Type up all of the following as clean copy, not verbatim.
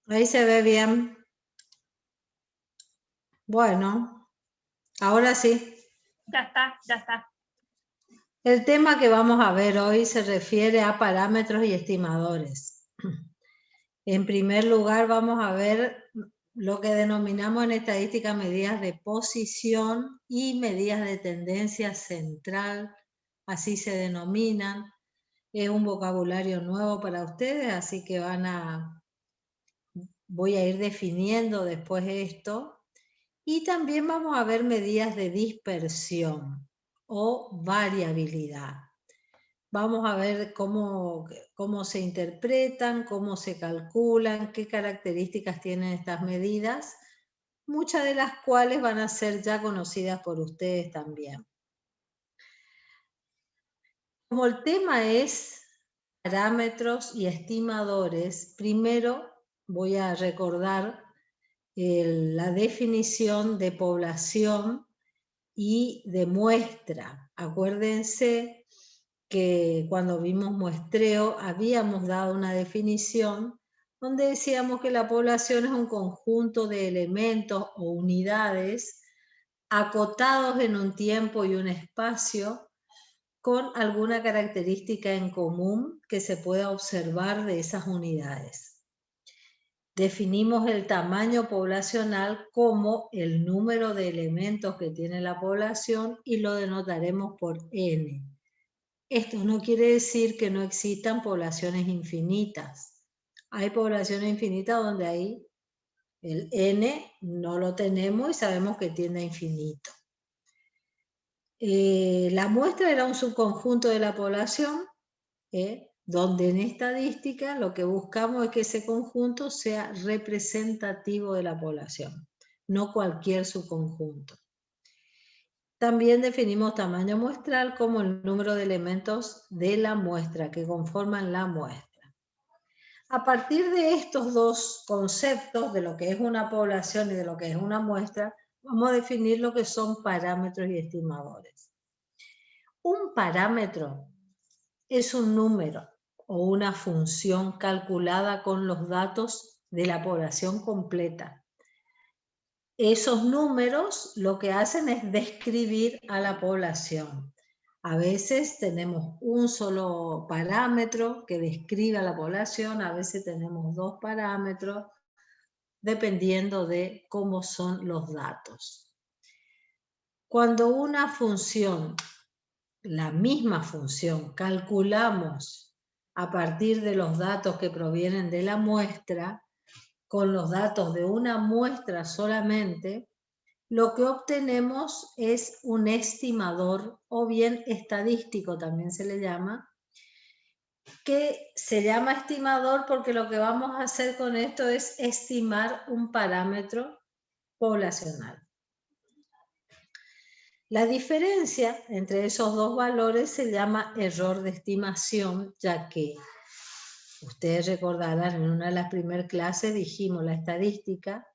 Ahí se ve bien. Bueno, ahora sí. Ya está. El tema que vamos a ver hoy se refiere a parámetros y estimadores. En primer lugar, vamos a ver lo que denominamos en estadística medidas de posición y medidas de tendencia central, así se denominan. Es un vocabulario nuevo para ustedes, así que voy a ir definiendo después esto. Y también vamos a ver medidas de dispersión o variabilidad. Vamos a ver cómo se interpretan, cómo se calculan, qué características tienen estas medidas, muchas de las cuales van a ser ya conocidas por ustedes también. Como el tema es parámetros y estimadores, primero voy a recordar la definición de población y de muestra. Acuérdense que cuando vimos muestreo habíamos dado una definición donde decíamos que la población es un conjunto de elementos o unidades acotados en un tiempo y un espacio con alguna característica en común que se pueda observar de esas unidades. Definimos el tamaño poblacional como el número de elementos que tiene la población y lo denotaremos por n. Esto no quiere decir que no existan poblaciones infinitas. Hay poblaciones infinitas donde hay el n, no lo tenemos y sabemos que tiende a infinito. La muestra era un subconjunto de la población, donde en estadística lo que buscamos es que ese conjunto sea representativo de la población, no cualquier subconjunto. También definimos tamaño muestral como el número de elementos de la muestra que conforman la muestra. A partir de estos dos conceptos, de lo que es una población y de lo que es una muestra, vamos a definir lo que son parámetros y estimadores. Un parámetro es un número o una función calculada con los datos de la población completa. Esos números lo que hacen es describir a la población. A veces tenemos un solo parámetro que describe a la población, a veces tenemos dos parámetros, dependiendo de cómo son los datos. Cuando una función, la misma función, calculamos a partir de los datos que provienen de la muestra, con los datos de una muestra solamente, lo que obtenemos es un estimador o bien estadístico también se le llama, que se llama estimador porque lo que vamos a hacer con esto es estimar un parámetro poblacional. La diferencia entre esos dos valores se llama error de estimación, ya que ustedes recordarán en una de las primeras clases dijimos la estadística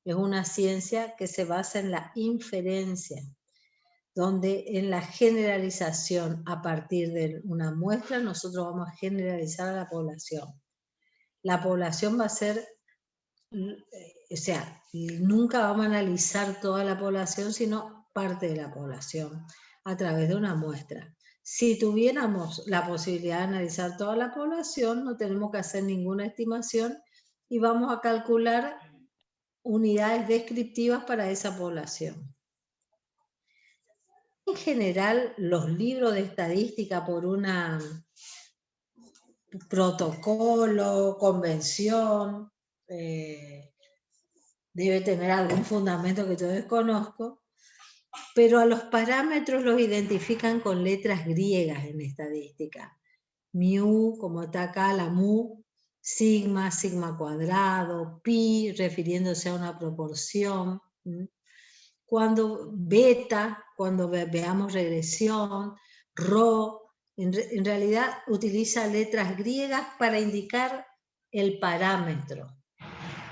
es una ciencia que se basa en la inferencia, donde en la generalización a partir de una muestra nosotros vamos a generalizar a la población. La población va a ser, o sea, nunca vamos a analizar toda la población, sino parte de la población a través de una muestra. Si tuviéramos la posibilidad de analizar toda la población, no tenemos que hacer ninguna estimación y vamos a calcular unidades descriptivas para esa población. En general, los libros de estadística por una protocolo, convención, debe tener algún fundamento que yo desconozco, pero a los parámetros los identifican con letras griegas en estadística. Mu, como está acá, la mu, sigma, sigma cuadrado, pi, refiriéndose a una proporción. Cuando beta, cuando veamos regresión, rho, en realidad utiliza letras griegas para indicar el parámetro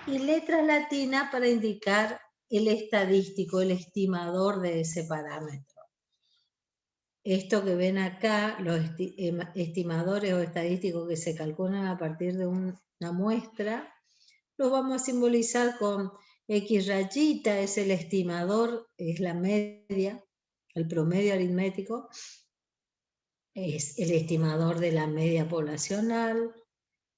y letras latinas para indicar el estadístico, el estimador de ese parámetro. Esto que ven acá, los estimadores o estadísticos que se calculan a partir de una muestra, los vamos a simbolizar con X rayita, es el estimador, es la media, el promedio aritmético, es el estimador de la media poblacional.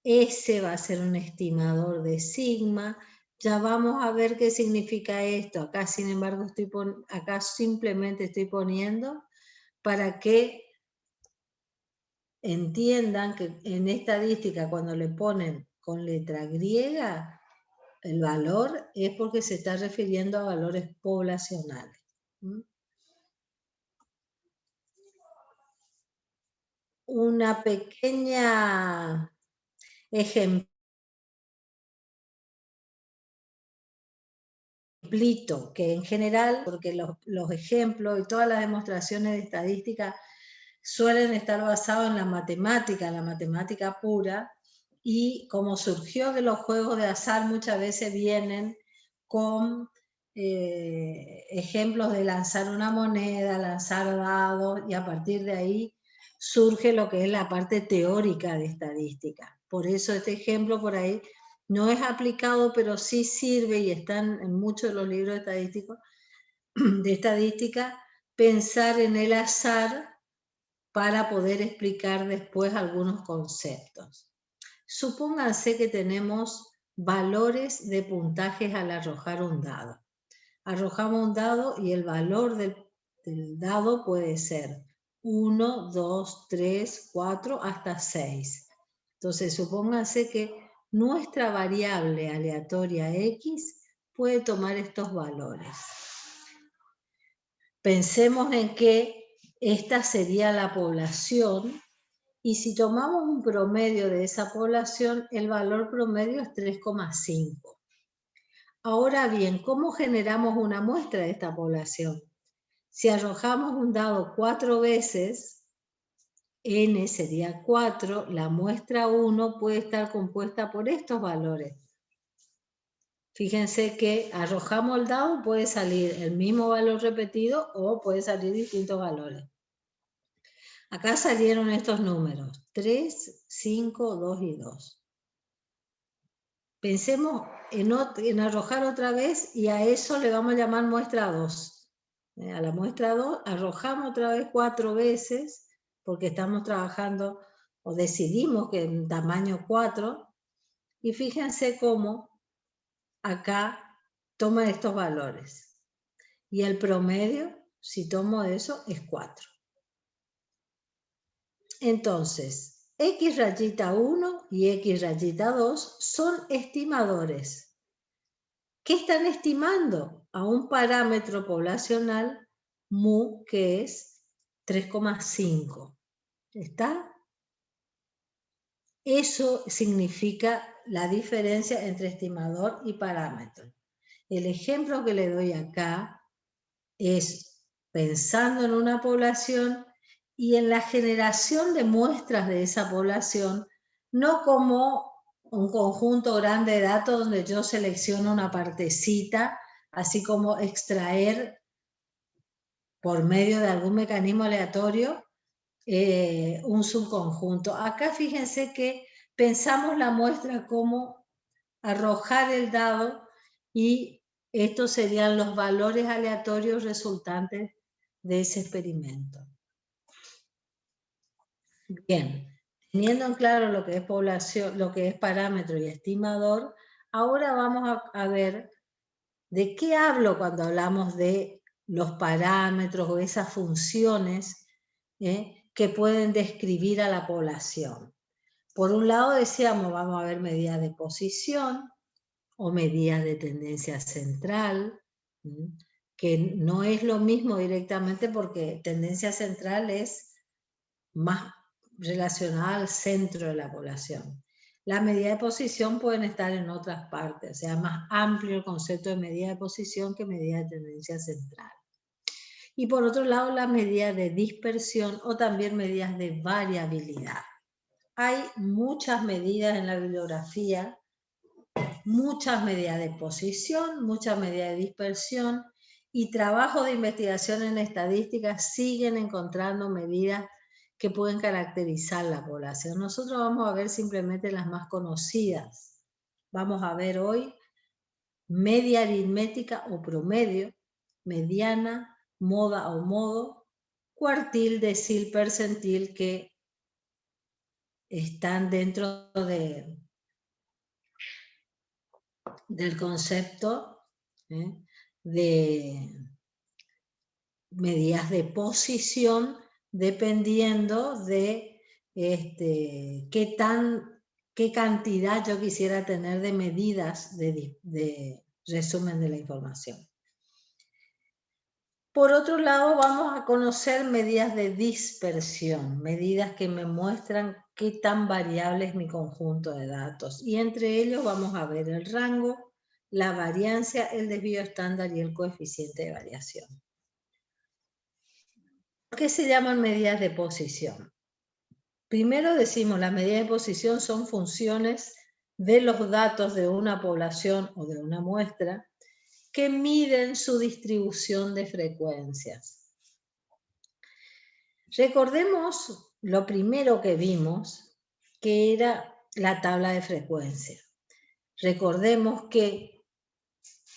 S va a ser un estimador de sigma. Ya vamos a ver qué significa esto. Acá, sin embargo, acá simplemente estoy poniendo para que entiendan que en estadística, cuando le ponen con letra griega, el valor es porque se está refiriendo a valores poblacionales. Una pequeña ejemplito que en general, porque los ejemplos y todas las demostraciones de estadística suelen estar basados en la matemática pura, y como surgió de los juegos de azar, muchas veces vienen con ejemplos de lanzar una moneda, lanzar dados, y a partir de ahí surge lo que es la parte teórica de estadística. Por eso este ejemplo por ahí no es aplicado, pero sí sirve y están en muchos de los libros de estadística, pensar en el azar para poder explicar después algunos conceptos. Supónganse que tenemos valores de puntajes al arrojar un dado. Arrojamos un dado y el valor del dado puede ser 1, 2, 3, 4, hasta 6. Entonces, supónganse que nuestra variable aleatoria X puede tomar estos valores. Pensemos en que esta sería la población, y si tomamos un promedio de esa población, el valor promedio es 3,5. Ahora bien, ¿cómo generamos una muestra de esta población? Si arrojamos un dado 4 veces, n sería 4, la muestra 1 puede estar compuesta por estos valores. Fíjense que arrojamos el dado, puede salir el mismo valor repetido o puede salir distintos valores. Acá salieron estos números, 3, 5, 2 y 2. Pensemos en arrojar otra vez, y a eso le vamos a llamar muestra 2. A la muestra 2 arrojamos otra vez 4 veces, porque estamos trabajando o decidimos que en tamaño 4, y fíjense cómo acá toma estos valores. Y el promedio, si tomo eso, es 4. Entonces, X rayita 1 y X rayita 2 son estimadores. ¿Qué están estimando? A un parámetro poblacional mu, que es 3,5. ¿Está? Eso significa la diferencia entre estimador y parámetro. El ejemplo que le doy acá es pensando en una población y en la generación de muestras de esa población, no como un conjunto grande de datos donde yo selecciono una partecita, así como extraer por medio de algún mecanismo aleatorio un subconjunto. Acá fíjense que pensamos la muestra como arrojar el dado, y estos serían los valores aleatorios resultantes de ese experimento. Bien, teniendo en claro lo que es población, lo que es parámetro y estimador, ahora vamos a ver de qué hablo cuando hablamos de los parámetros o esas funciones que pueden describir a la población. Por un lado decíamos, vamos a ver medidas de posición o medidas de tendencia central, que no es lo mismo directamente porque tendencia central es más relacionada al centro de la población. Las medidas de posición pueden estar en otras partes, o sea, más amplio el concepto de medida de posición que medida de tendencia central. Y por otro lado, las medidas de dispersión o también medidas de variabilidad. Hay muchas medidas en la bibliografía, muchas medidas de posición, muchas medidas de dispersión, y trabajos de investigación en estadística siguen encontrando medidas que pueden caracterizar la población. Nosotros vamos a ver simplemente las más conocidas. Vamos a ver hoy media aritmética o promedio, mediana, moda o modo, cuartil, decil, percentil, que están dentro del concepto de medidas de posición, dependiendo de qué cantidad yo quisiera tener de medidas de resumen de la información. Por otro lado, vamos a conocer medidas de dispersión, medidas que me muestran qué tan variable es mi conjunto de datos. Y entre ellos vamos a ver el rango, la variancia, el desvío estándar y el coeficiente de variación. ¿Por qué se llaman medidas de posición? Primero decimos, las medidas de posición son funciones de los datos de una población o de una muestra que miden su distribución de frecuencias. Recordemos lo primero que vimos, que era la tabla de frecuencia. Recordemos que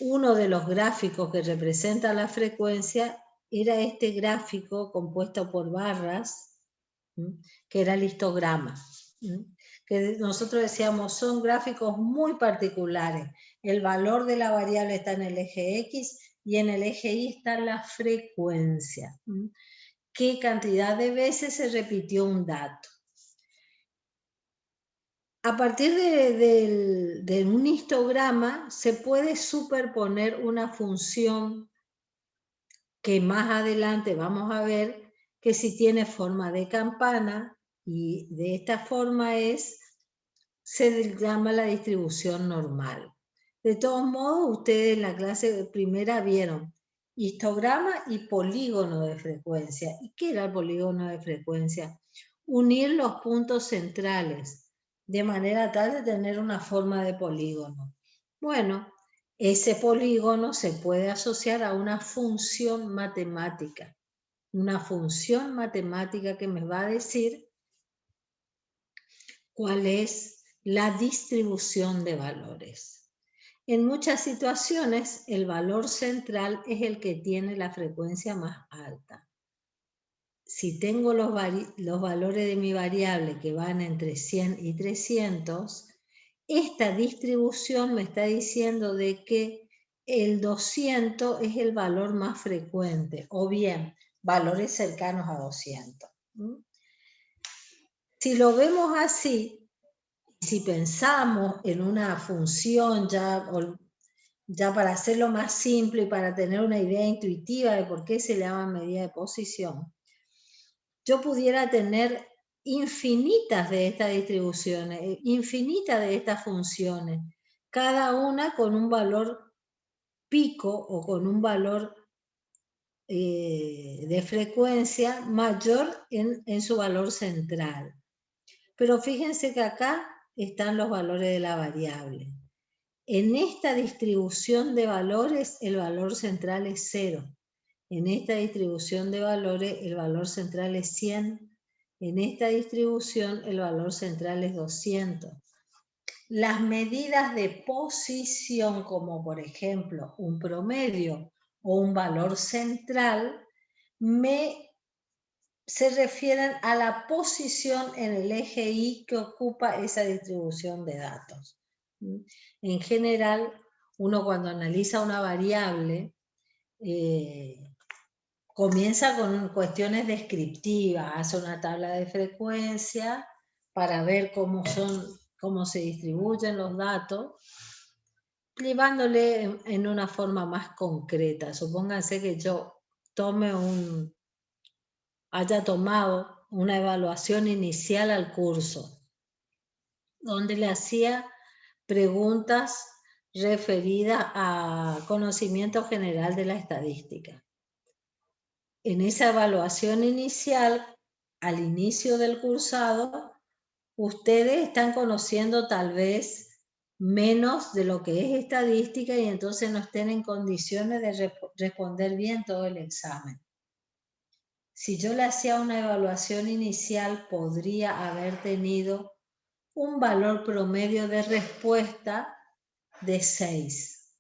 uno de los gráficos que representa la frecuencia era este gráfico compuesto por barras, que era el histograma, que nosotros decíamos son gráficos muy particulares. El valor de la variable está en el eje X y en el eje Y está la frecuencia. ¿Qué cantidad de veces se repitió un dato? A partir de un histograma se puede superponer una función que más adelante vamos a ver que si tiene forma de campana, y de esta forma se llama la distribución normal. De todos modos, ustedes en la clase primera vieron histograma y polígono de frecuencia. ¿Y qué era el polígono de frecuencia? Unir los puntos centrales de manera tal de tener una forma de polígono. Bueno, ese polígono se puede asociar a una función matemática. Una función matemática que me va a decir cuál es la distribución de valores. En muchas situaciones, el valor central es el que tiene la frecuencia más alta. Si tengo los valores de mi variable que van entre 100 y 300, esta distribución me está diciendo de que el 200 es el valor más frecuente, o bien valores cercanos a 200. Si lo vemos así, si pensamos en una función ya para hacerlo más simple y para tener una idea intuitiva de por qué se le llama medida de posición, yo pudiera tener infinitas de estas distribuciones, infinitas de estas funciones, cada una con un valor pico o con un valor de frecuencia mayor en su valor central. Pero fíjense que acá están los valores de la variable. En esta distribución de valores, el valor central es 0. En esta distribución de valores, el valor central es 100. En esta distribución, el valor central es 200. Las medidas de posición, como por ejemplo un promedio o un valor central, se refieren a la posición en el eje Y que ocupa esa distribución de datos. En general, uno cuando analiza una variable, comienza con cuestiones descriptivas, hace una tabla de frecuencia para ver cómo se distribuyen los datos, llevándole en una forma más concreta. Supónganse que yo haya tomado una evaluación inicial al curso, donde le hacía preguntas referidas a conocimiento general de la estadística. En esa evaluación inicial, al inicio del cursado, ustedes están conociendo tal vez menos de lo que es estadística y entonces no estén en condiciones de responder bien todo el examen. Si yo le hacía una evaluación inicial, podría haber tenido un valor promedio de respuesta de 6.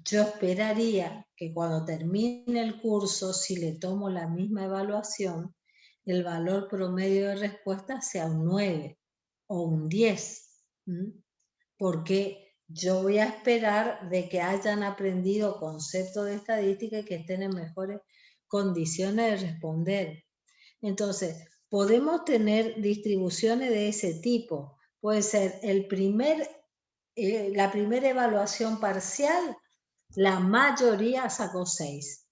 Yo esperaría que cuando termine el curso, si le tomo la misma evaluación, el valor promedio de respuesta sea un 9 o un 10. Porque yo voy a esperar de que hayan aprendido conceptos de estadística y que estén en mejores condiciones de responder. Entonces, podemos tener distribuciones de ese tipo. Puede ser la primera evaluación parcial, la mayoría sacó 6.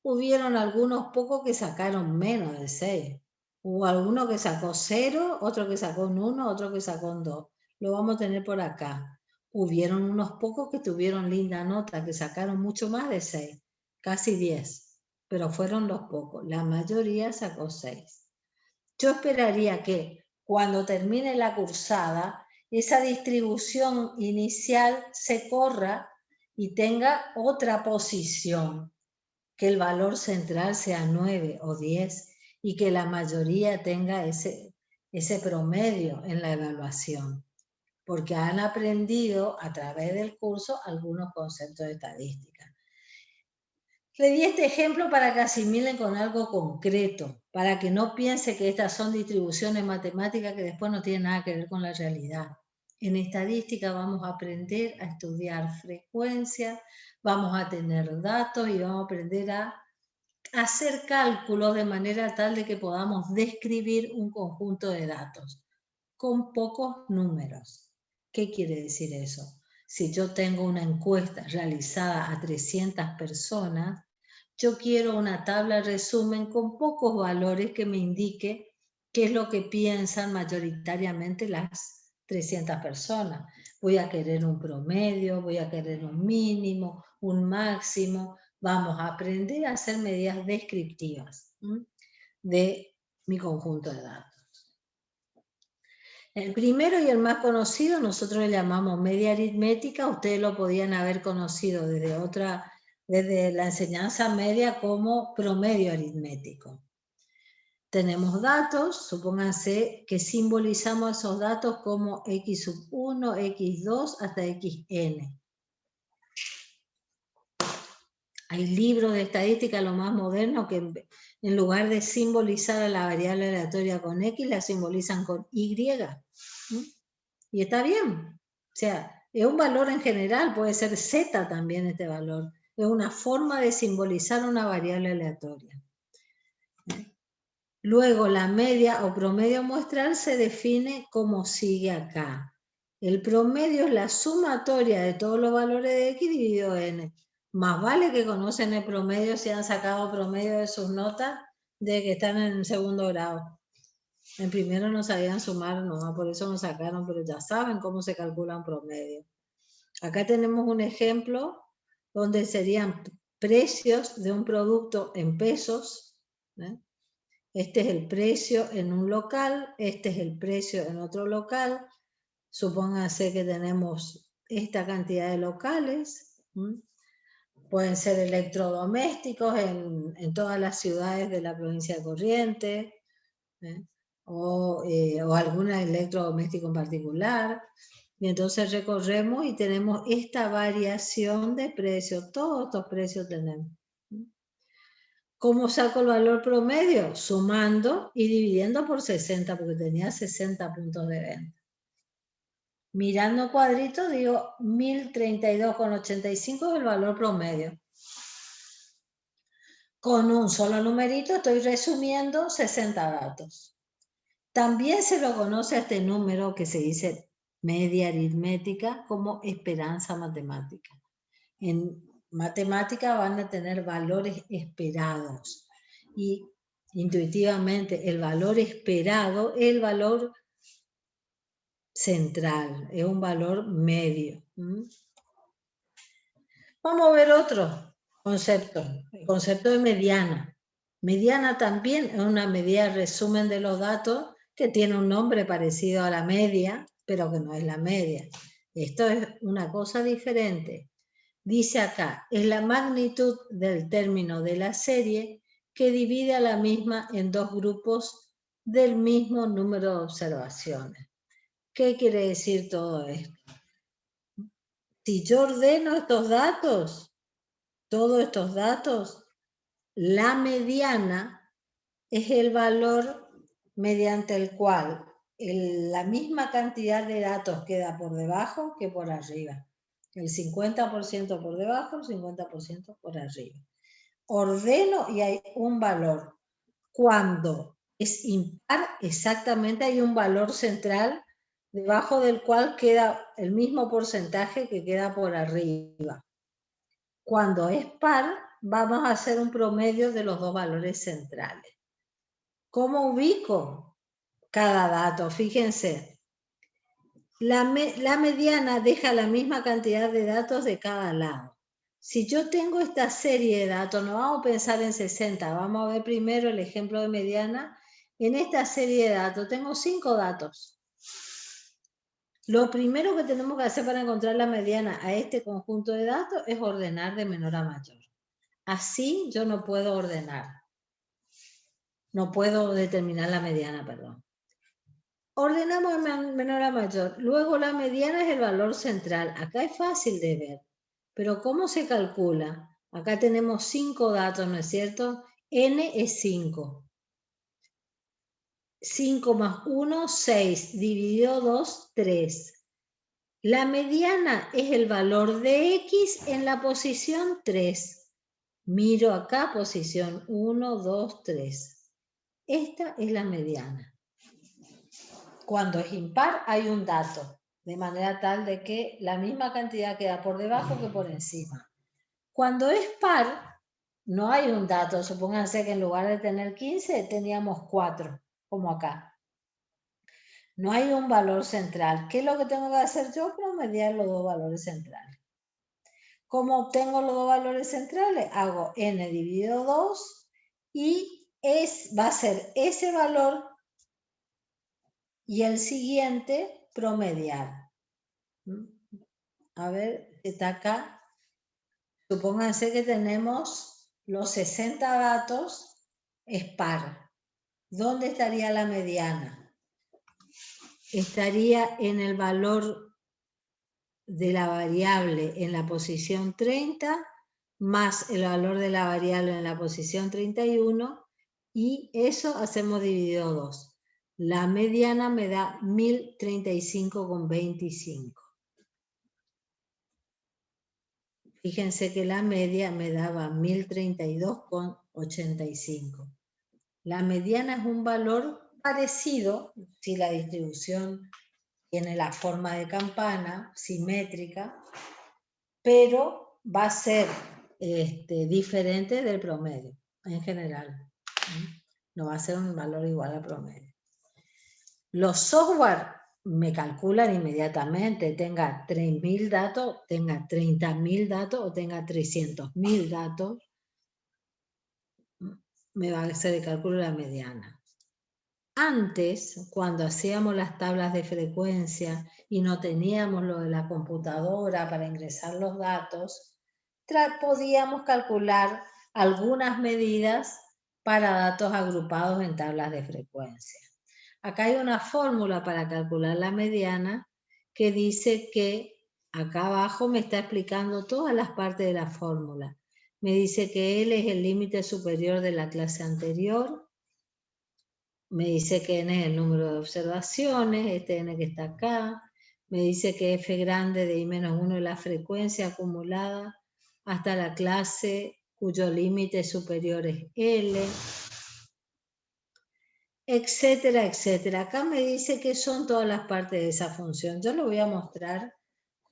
Hubieron algunos pocos que sacaron menos de 6. Hubo alguno que sacó 0, otro que sacó un 1, otro que sacó un 2. Lo vamos a tener por acá. Hubieron unos pocos que tuvieron linda nota, que sacaron mucho más de 6, casi 10. Pero fueron los pocos. La mayoría sacó 6. Yo esperaría que cuando termine la cursada, esa distribución inicial se corra y tenga otra posición, que el valor central sea 9 o 10 y que la mayoría tenga ese promedio en la evaluación, porque han aprendido a través del curso algunos conceptos de estadística. Le di este ejemplo para que asimilen con algo concreto, para que no piense que estas son distribuciones matemáticas que después no tienen nada que ver con la realidad. En estadística vamos a aprender a estudiar frecuencias, vamos a tener datos y vamos a aprender a hacer cálculos de manera tal de que podamos describir un conjunto de datos con pocos números. ¿Qué quiere decir eso? Si yo tengo una encuesta realizada a 300 personas, yo quiero una tabla de resumen con pocos valores que me indique qué es lo que piensan mayoritariamente las 300 personas. Voy a querer un promedio, voy a querer un mínimo, un máximo. Vamos a aprender a hacer medidas descriptivas de mi conjunto de datos. El primero y el más conocido nosotros le llamamos media aritmética. Ustedes lo podían haber conocido desde la enseñanza media como promedio aritmético. Tenemos datos, supónganse que simbolizamos esos datos como x1, x2 hasta xn. Hay libros de estadística, lo más moderno, que en lugar de simbolizar a la variable aleatoria con x, la simbolizan con y. Y está bien. O sea, es un valor en general, puede ser z también este valor. Es una forma de simbolizar una variable aleatoria. Luego la media o promedio muestral se define como sigue acá. El promedio es la sumatoria de todos los valores de x dividido n. Más vale que conocen el promedio si han sacado promedio de sus notas de que están en segundo grado. En primero no sabían sumar, no, por eso no sacaron, pero ya saben cómo se calcula un promedio. Acá tenemos un ejemplo donde serían precios de un producto en pesos. Este es el precio en un local, este es el precio en otro local. Supónganse que tenemos esta cantidad de locales. Pueden ser electrodomésticos en todas las ciudades de la provincia de Corrientes. O algún electrodoméstico en particular. Y entonces recorremos y tenemos esta variación de precios. Todos estos precios tenemos. ¿Cómo saco el valor promedio? Sumando y dividiendo por 60, porque tenía 60 puntos de venta. Mirando cuadrito, digo 1032,85 es el valor promedio. Con un solo numerito estoy resumiendo 60 datos. También se lo conoce a este número que se dice media aritmética como esperanza matemática. En matemática van a tener valores esperados y intuitivamente el valor esperado es el valor central, es un valor medio. Vamos a ver otro concepto, el concepto de mediana. Mediana también es una medida de resumen de los datos que tiene un nombre parecido a la media, pero que no es la media. Esto es una cosa diferente. Dice acá, es la magnitud del término de la serie que divide a la misma en dos grupos del mismo número de observaciones. ¿Qué quiere decir todo esto? Si yo ordeno estos datos, todos estos datos, la mediana es el valor mediante el cual la misma cantidad de datos queda por debajo que por arriba. El 50% por debajo, el 50% por arriba. Ordeno y hay un valor. Cuando es impar, exactamente hay un valor central debajo del cual queda el mismo porcentaje que queda por arriba. Cuando es par, vamos a hacer un promedio de los dos valores centrales. ¿Cómo ubico cada dato? Fíjense, la mediana deja la misma cantidad de datos de cada lado. Si yo tengo esta serie de datos, no vamos a pensar en 60, vamos a ver primero el ejemplo de mediana. En esta serie de datos tengo 5 datos. Lo primero que tenemos que hacer para encontrar la mediana a este conjunto de datos es ordenar de menor a mayor. Así yo no puedo ordenar. No puedo determinar la mediana, perdón. Ordenamos de menor a mayor. Luego la mediana es el valor central. Acá es fácil de ver. Pero ¿cómo se calcula? Acá tenemos 5 datos, ¿no es cierto? N es 5. 5 más 1, 6. Dividido 2, 3. La mediana es el valor de X en la posición 3. Miro acá, posición 1, 2, 3. Esta es la mediana. Cuando es impar hay un dato, de manera tal de que la misma cantidad queda por debajo que por encima. Cuando es par, no hay un dato. Supónganse que en lugar de tener 15, teníamos 4, como acá. No hay un valor central. ¿Qué es lo que tengo que hacer yo? Promediar los dos valores centrales. ¿Cómo obtengo los dos valores centrales? Hago n dividido 2 y va a ser ese valor y el siguiente promediar. A ver, está acá. Supónganse que tenemos los 60 datos, es par. ¿Dónde estaría la mediana? Estaría en el valor de la variable en la posición 30, más el valor de la variable en la posición 31, y eso hacemos dividido 2. La mediana me da 1035,25. Fíjense que la media me daba 1032,85. La mediana es un valor parecido, si la distribución tiene la forma de campana, simétrica, pero va a ser diferente del promedio en general. No va a ser un valor igual al promedio. Los software me calculan inmediatamente, tenga 3.000 datos, tenga 30.000 datos o tenga 300.000 datos, me va a hacer el cálculo de la mediana. Antes, cuando hacíamos las tablas de frecuencia y no teníamos lo de la computadora para ingresar los datos, podíamos calcular algunas medidas para datos agrupados en tablas de frecuencia. Acá hay una fórmula para calcular la mediana que dice que acá abajo me está explicando todas las partes de la fórmula. Me dice que L es el límite superior de la clase anterior. Me dice que N es el número de observaciones, este N que está acá. Me dice que F grande de I-1 es la frecuencia acumulada hasta la clase cuyo límite superior es L, etcétera, etcétera. Acá me dice que son todas las partes de esa función. Yo le voy a mostrar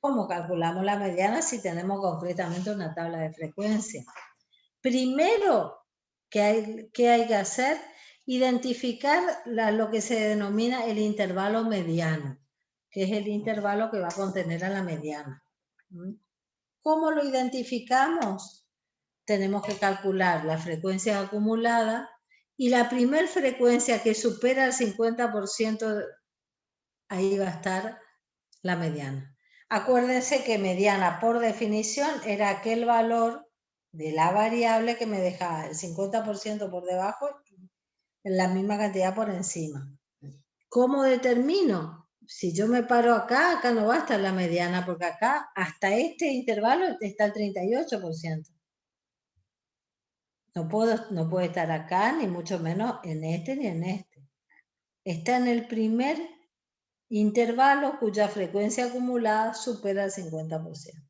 cómo calculamos la mediana si tenemos concretamente una tabla de frecuencia. Primero, ¿qué hay que hacer? Identificar lo que se denomina el intervalo mediano, que es el intervalo que va a contener a la mediana. ¿Cómo lo identificamos? Tenemos que calcular la frecuencia acumulada y la primer frecuencia que supera el 50%, ahí va a estar la mediana. Acuérdense que mediana por definición era aquel valor de la variable que me dejaba el 50% por debajo y la misma cantidad por encima. ¿Cómo determino? Si yo me paro acá, acá no va a estar la mediana, porque acá hasta este intervalo está el 38%. No puede estar acá, ni mucho menos en este ni en este. Está en el primer intervalo cuya frecuencia acumulada supera el 50%.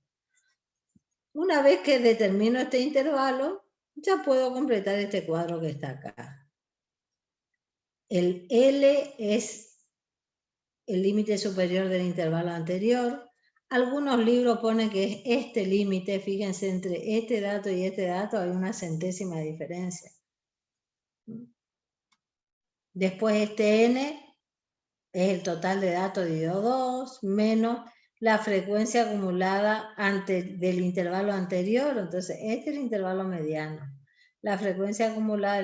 Una vez que determino este intervalo, ya puedo completar este cuadro que está acá. El L es el límite superior del intervalo anterior. Algunos libros ponen que es este límite, fíjense, entre este dato y este dato hay una centésima diferencia. Después este N es el total de datos dividido 2, menos la frecuencia acumulada del intervalo anterior, entonces este es el intervalo mediano. La frecuencia acumulada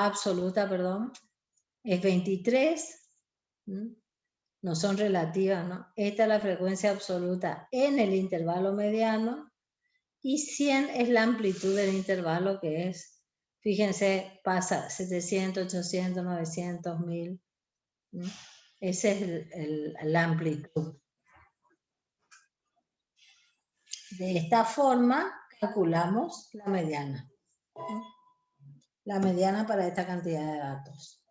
absoluta, es 23, no son relativas, ¿no? Esta es la frecuencia absoluta en el intervalo mediano y 100 es la amplitud del intervalo que es, fíjense, pasa 700, 800, 900, 1000. Esa es la amplitud. De esta forma calculamos la mediana. La mediana para esta cantidad de datos.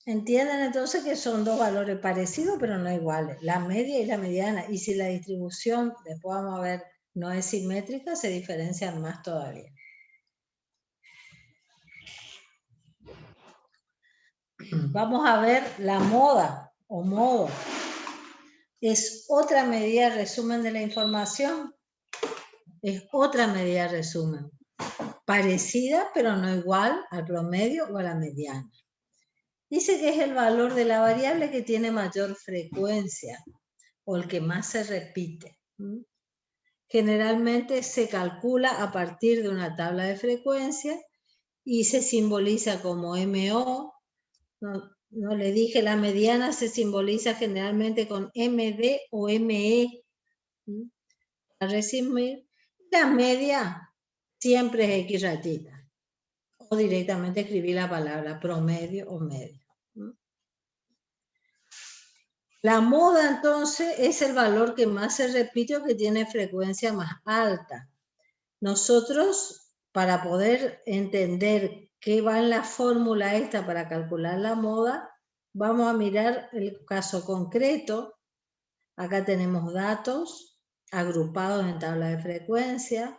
Entienden entonces que son dos valores parecidos pero no iguales, la media y la mediana. Y si la distribución, después vamos a ver, no es simétrica, se diferencian más todavía. Vamos a ver la moda o modo. Es otra medida de resumen de la información. Es otra medida de resumen. Parecida, pero no igual al promedio o a la mediana. Dice que es el valor de la variable que tiene mayor frecuencia o el que más se repite. Generalmente se calcula a partir de una tabla de frecuencia y se simboliza como MO. No le dije, la mediana se simboliza generalmente con MD o ME. Para resumir, la media siempre es X rayita. O directamente escribir la palabra promedio o medio. La moda entonces es el valor que más se repite o que tiene frecuencia más alta. Nosotros, para poder entender qué va en la fórmula esta para calcular la moda, vamos a mirar el caso concreto. Acá tenemos datos agrupados en tabla de frecuencia.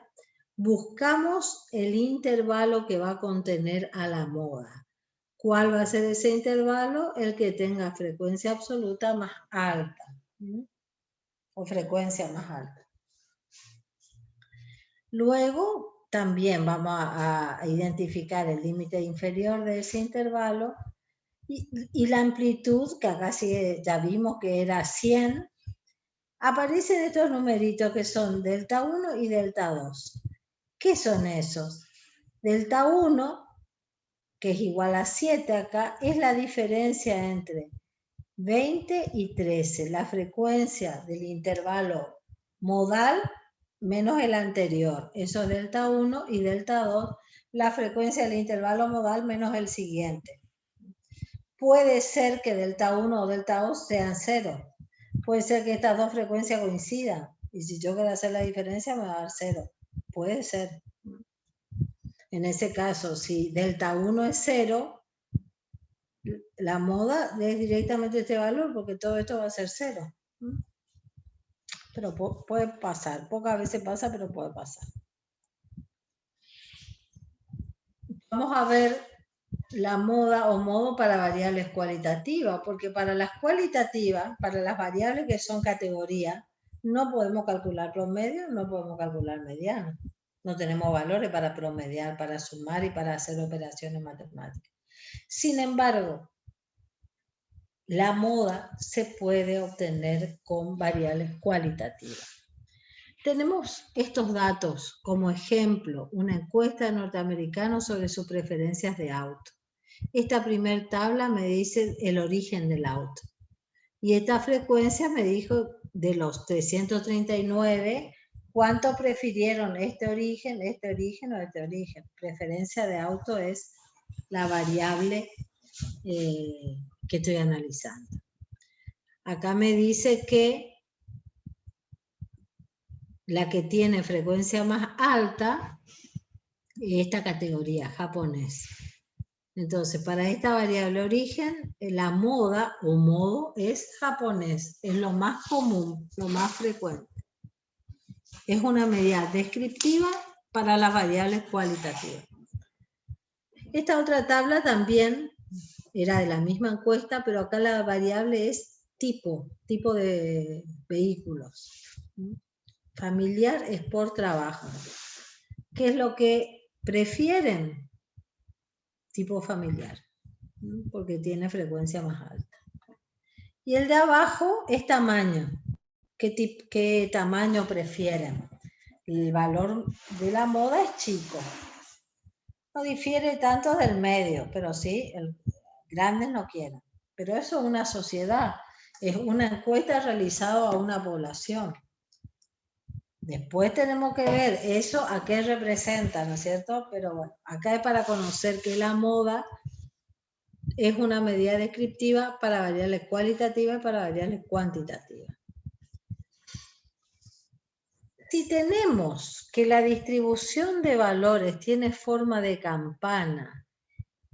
Buscamos el intervalo que va a contener a la moda. ¿Cuál va a ser ese intervalo? El que tenga frecuencia absoluta más alta. O frecuencia más alta. Luego, también vamos a identificar el límite inferior de ese intervalo y la amplitud, que acá sí ya vimos que era 100, aparecen estos numeritos que son delta 1 y delta 2. ¿Qué son esos? Delta 1, que es igual a 7 acá, es la diferencia entre 20 y 13, la frecuencia del intervalo modal menos el anterior. Eso es delta 1 y delta 2, la frecuencia del intervalo modal menos el siguiente. Puede ser que delta 1 o delta 2 sean 0. Puede ser que estas dos frecuencias coincidan. Y si yo quiero hacer la diferencia, me va a dar 0. Puede ser. En ese caso, si delta 1 es 0, la moda es directamente este valor porque todo esto va a ser 0. Pero puede pasar. Pocas veces pasa, pero puede pasar. Vamos a ver la moda o modo para variables cualitativas, porque para las cualitativas, para las variables que son categoría, no podemos calcular promedio, no podemos calcular mediano. No tenemos valores para promediar, para sumar y para hacer operaciones matemáticas. Sin embargo, la moda se puede obtener con variables cualitativas. Tenemos estos datos como ejemplo, una encuesta de norteamericanos sobre sus preferencias de auto. Esta primer tabla me dice el origen del auto. Y esta frecuencia me dijo de los 339, ¿cuánto prefirieron este origen o este origen? Preferencia de auto es la variable que estoy analizando. Acá me dice que la que tiene frecuencia más alta es esta categoría, japonés. Entonces, para esta variable origen, la moda o modo es japonés, es lo más común, lo más frecuente. Es una medida descriptiva para las variables cualitativas. Esta otra tabla también era de la misma encuesta, pero acá la variable es tipo de vehículos. Familiar es por trabajo. ¿Qué es lo que prefieren? Tipo familiar, porque tiene frecuencia más alta. Y el de abajo es tamaño. ¿Qué tamaño prefieren? El valor de la moda es chico. No difiere tanto del medio, pero sí, grandes no quieren. Pero eso es una sociedad, es una encuesta realizada a una población. Después tenemos que ver eso a qué representa, ¿no es cierto? Pero bueno, acá es para conocer que la moda es una medida descriptiva para variables cualitativas y para variables cuantitativas. Si tenemos que la distribución de valores tiene forma de campana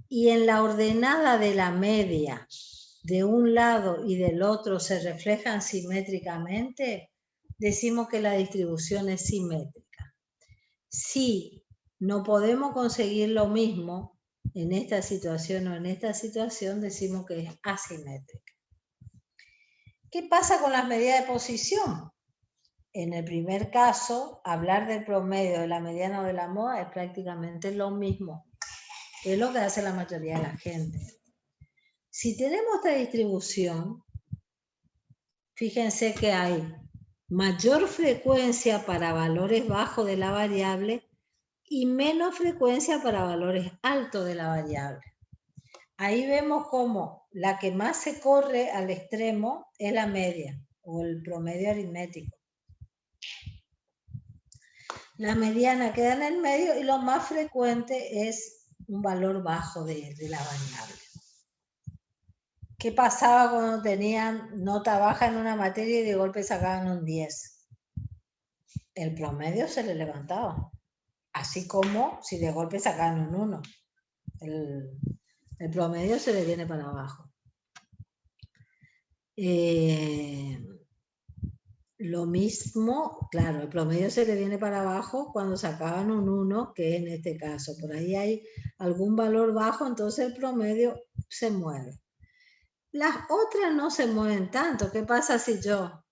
y en la ordenada de la media de un lado y del otro se reflejan simétricamente, decimos que la distribución es simétrica. Si no podemos conseguir lo mismo en esta situación o en esta situación, decimos que es asimétrica. ¿Qué pasa con las medidas de posición? En el primer caso, hablar del promedio, de la mediana o de la moda es prácticamente lo mismo. Es lo que hace la mayoría de la gente. Si tenemos esta distribución, fíjense que hay mayor frecuencia para valores bajos de la variable y menos frecuencia para valores altos de la variable. Ahí vemos cómo la que más se corre al extremo es la media o el promedio aritmético. La mediana queda en el medio y lo más frecuente es un valor bajo de la variable. ¿Qué pasaba cuando tenían nota baja en una materia y de golpe sacaban un 10? El promedio se le levantaba. Así como si de golpe sacaban un 1. El promedio se le viene para abajo. Lo mismo, claro, el promedio se le viene para abajo cuando sacaban un 1, que es en este caso. Por ahí hay algún valor bajo, entonces el promedio se mueve. Las otras no se mueven tanto. ¿Qué pasa si yo?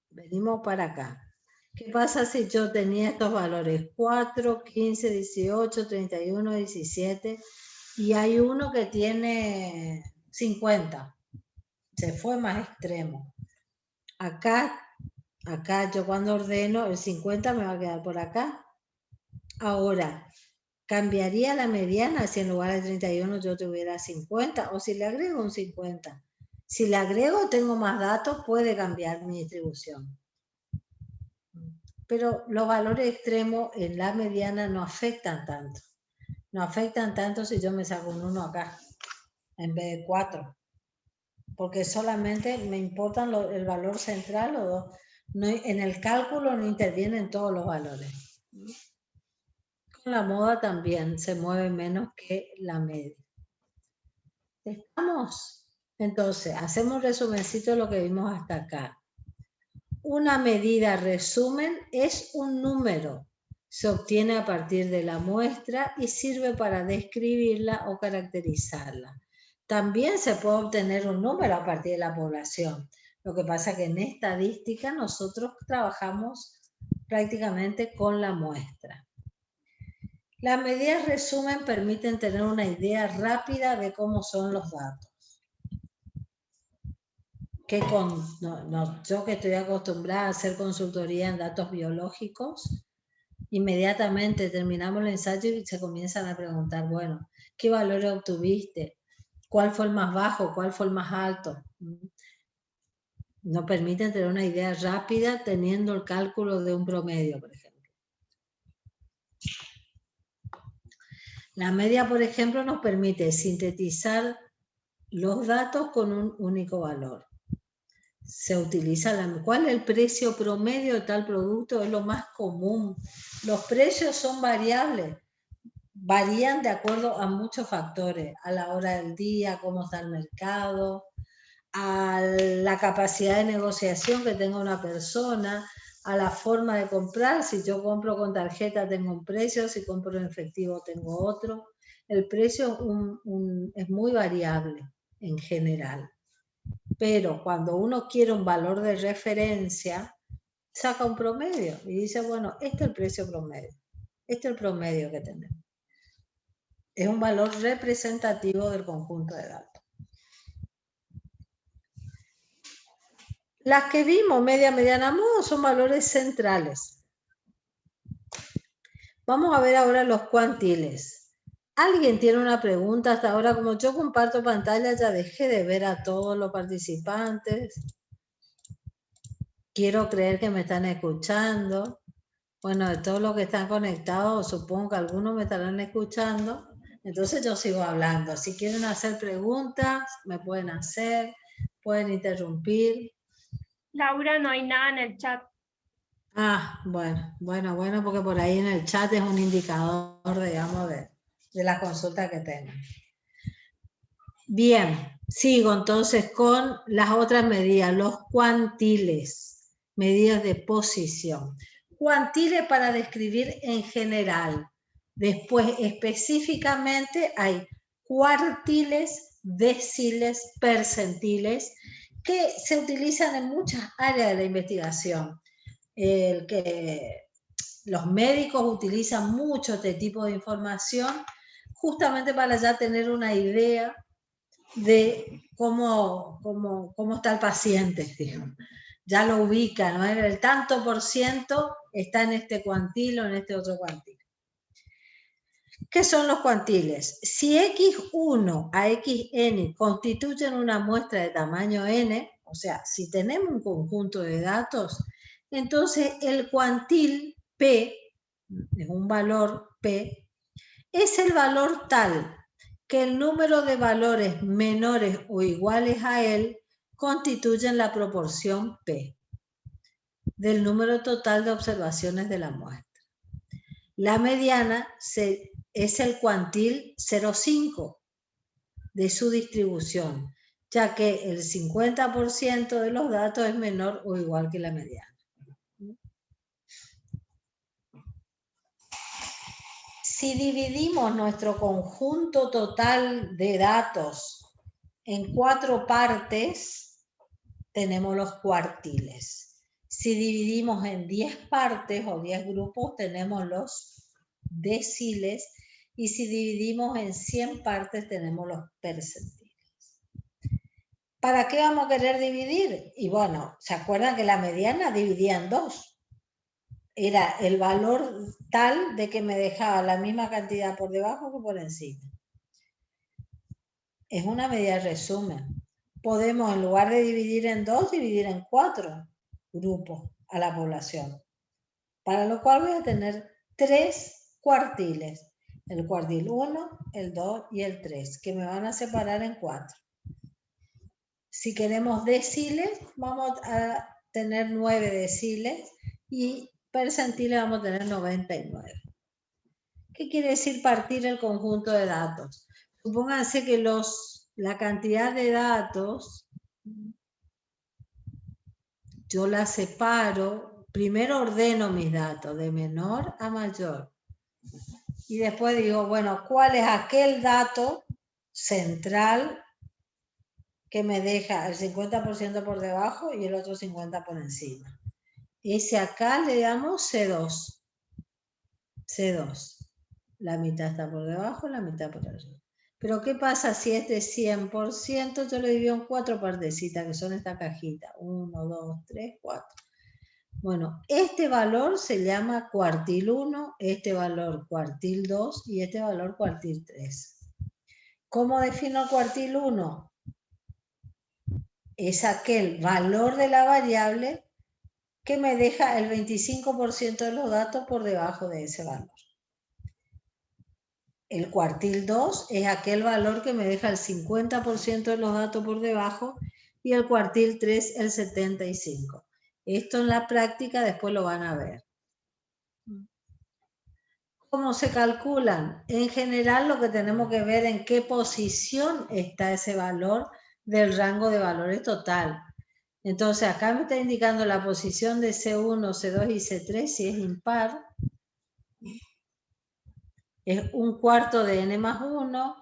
Venimos para acá. ¿Qué pasa si yo tenía estos valores? 4, 15, 18, 31, 17 y hay uno que tiene 50. Se fue más extremo. Acá yo cuando ordeno el 50 me va a quedar por acá. Ahora, ¿cambiaría la mediana si en lugar de 31 yo tuviera 50? O si le agrego un 50. Si le agrego, tengo más datos, puede cambiar mi distribución. Pero los valores extremos en la mediana no afectan tanto. No afectan tanto si yo me saco un 1 acá, en vez de 4. Porque solamente me importan el valor central o 2. No, en el cálculo no intervienen todos los valores. Con la moda también se mueve menos que la media. ¿Estamos? Entonces, hacemos un resumencito de lo que vimos hasta acá. Una medida resumen es un número. Se obtiene a partir de la muestra y sirve para describirla o caracterizarla. También se puede obtener un número a partir de la población. Lo que pasa es que en estadística nosotros trabajamos prácticamente con la muestra. Las medidas resumen permiten tener una idea rápida de cómo son los datos. Yo que estoy acostumbrada a hacer consultoría en datos biológicos, inmediatamente terminamos el ensayo y se comienzan a preguntar, bueno, ¿qué valores obtuviste? ¿Cuál fue el más bajo? ¿Cuál fue el más alto? Nos permiten tener una idea rápida teniendo el cálculo de un promedio, por ejemplo. La media, por ejemplo, nos permite sintetizar los datos con un único valor. Se utiliza ¿cuál es el precio promedio de tal producto? Es lo más común. Los precios son variables, varían de acuerdo a muchos factores, a la hora del día, cómo está el mercado, a la capacidad de negociación que tenga una persona, a la forma de comprar. Si yo compro con tarjeta tengo un precio, si compro en efectivo tengo otro. El precio es muy variable en general. Pero cuando uno quiere un valor de referencia, saca un promedio y dice, bueno, este es el precio promedio. Este es el promedio que tenemos. Es un valor representativo del conjunto de datos. Las que vimos, media, mediana, modo, son valores centrales. Vamos a ver ahora los cuantiles. ¿Alguien tiene una pregunta hasta ahora? Como yo comparto pantalla, ya dejé de ver a todos los participantes. Quiero creer que me están escuchando. Bueno, de todos los que están conectados, supongo que algunos me estarán escuchando. Entonces yo sigo hablando. Si quieren hacer preguntas, me pueden hacer, pueden interrumpir. Laura, no hay nada en el chat. Ah, bueno, porque por ahí en el chat es un indicador, digamos, de la consulta que tengo. Bien, sigo entonces con las otras medidas, los cuantiles, medidas de posición. Cuantiles para describir en general. Después, específicamente, hay cuartiles, deciles, percentiles, que se utilizan en muchas áreas de la investigación. Los médicos utilizan mucho este tipo de información justamente para ya tener una idea de cómo está el paciente, digamos. Ya lo ubican, ¿no? El tanto por ciento está en este cuantil o en este otro cuantil. ¿Qué son los cuantiles? Si X1 a Xn constituyen una muestra de tamaño n, o sea, si tenemos un conjunto de datos, entonces el cuantil P, es un valor P, es el valor tal que el número de valores menores o iguales a él constituyen la proporción P del número total de observaciones de la muestra. La mediana es el cuantil 0,5 de su distribución, ya que el 50% de los datos es menor o igual que la mediana. Si dividimos nuestro conjunto total de datos en 4 partes, tenemos los cuartiles. Si dividimos en 10 partes o 10 grupos, tenemos los deciles. Y si dividimos en 100 partes, tenemos los percentiles. ¿Para qué vamos a querer dividir? Y bueno, ¿se acuerdan que la mediana dividía en 2? Era el valor tal de que me dejaba la misma cantidad por debajo que por encima. Es una medida de resumen. Podemos, en lugar de dividir en 2, dividir en 4 grupos a la población. Para lo cual voy a tener 3 cuartiles. El cuartil 1, el 2 y el 3, que me van a separar en 4. Si queremos deciles, vamos a tener 9 deciles y percentiles vamos a tener 99. ¿Qué quiere decir partir el conjunto de datos? Supónganse que la cantidad de datos, yo la separo, primero ordeno mis datos de menor a mayor. Y después digo, bueno, ¿cuál es aquel dato central que me deja el 50% por debajo y el otro 50% por encima? Ese acá le damos C2. C2. La mitad está por debajo, la mitad por arriba. Pero ¿qué pasa si este 100% yo le divido en 4 partecitas, que son esta cajita? 1, 2, 3, 4. Bueno, este valor se llama cuartil 1, este valor cuartil 2 y este valor cuartil 3. ¿Cómo defino el cuartil 1? Es aquel valor de la variable que me deja el 25% de los datos por debajo de ese valor. el cuartil 2 es aquel valor que me deja el 50% de los datos por debajo y el cuartil 3 el 75%. Esto en la práctica después lo van a ver. ¿Cómo se calculan? En general lo que tenemos que ver en qué posición está ese valor del rango de valores total. Entonces acá me está indicando la posición de C1, C2 y C3 si es impar. Es 1/4 de n más 1,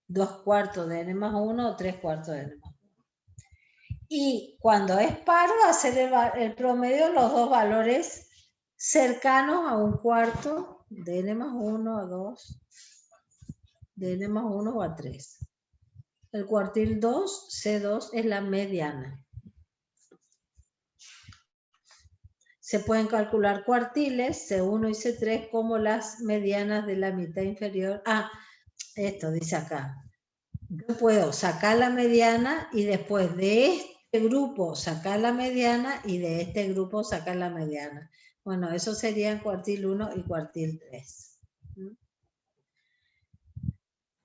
2/4 de n más 1 o 3/4 de n más 1. Y cuando es par va a ser el promedio de los dos valores cercanos a 1/4 de n más 1 a 2, de n más 1 o a 3. El cuartil 2, C2, es la mediana. Se pueden calcular cuartiles, C1 y C3, como las medianas de la mitad inferior. Ah, esto dice acá. Yo puedo sacar la mediana y después de este grupo sacar la mediana y de este grupo sacar la mediana. Bueno, eso serían cuartil 1 y cuartil 3.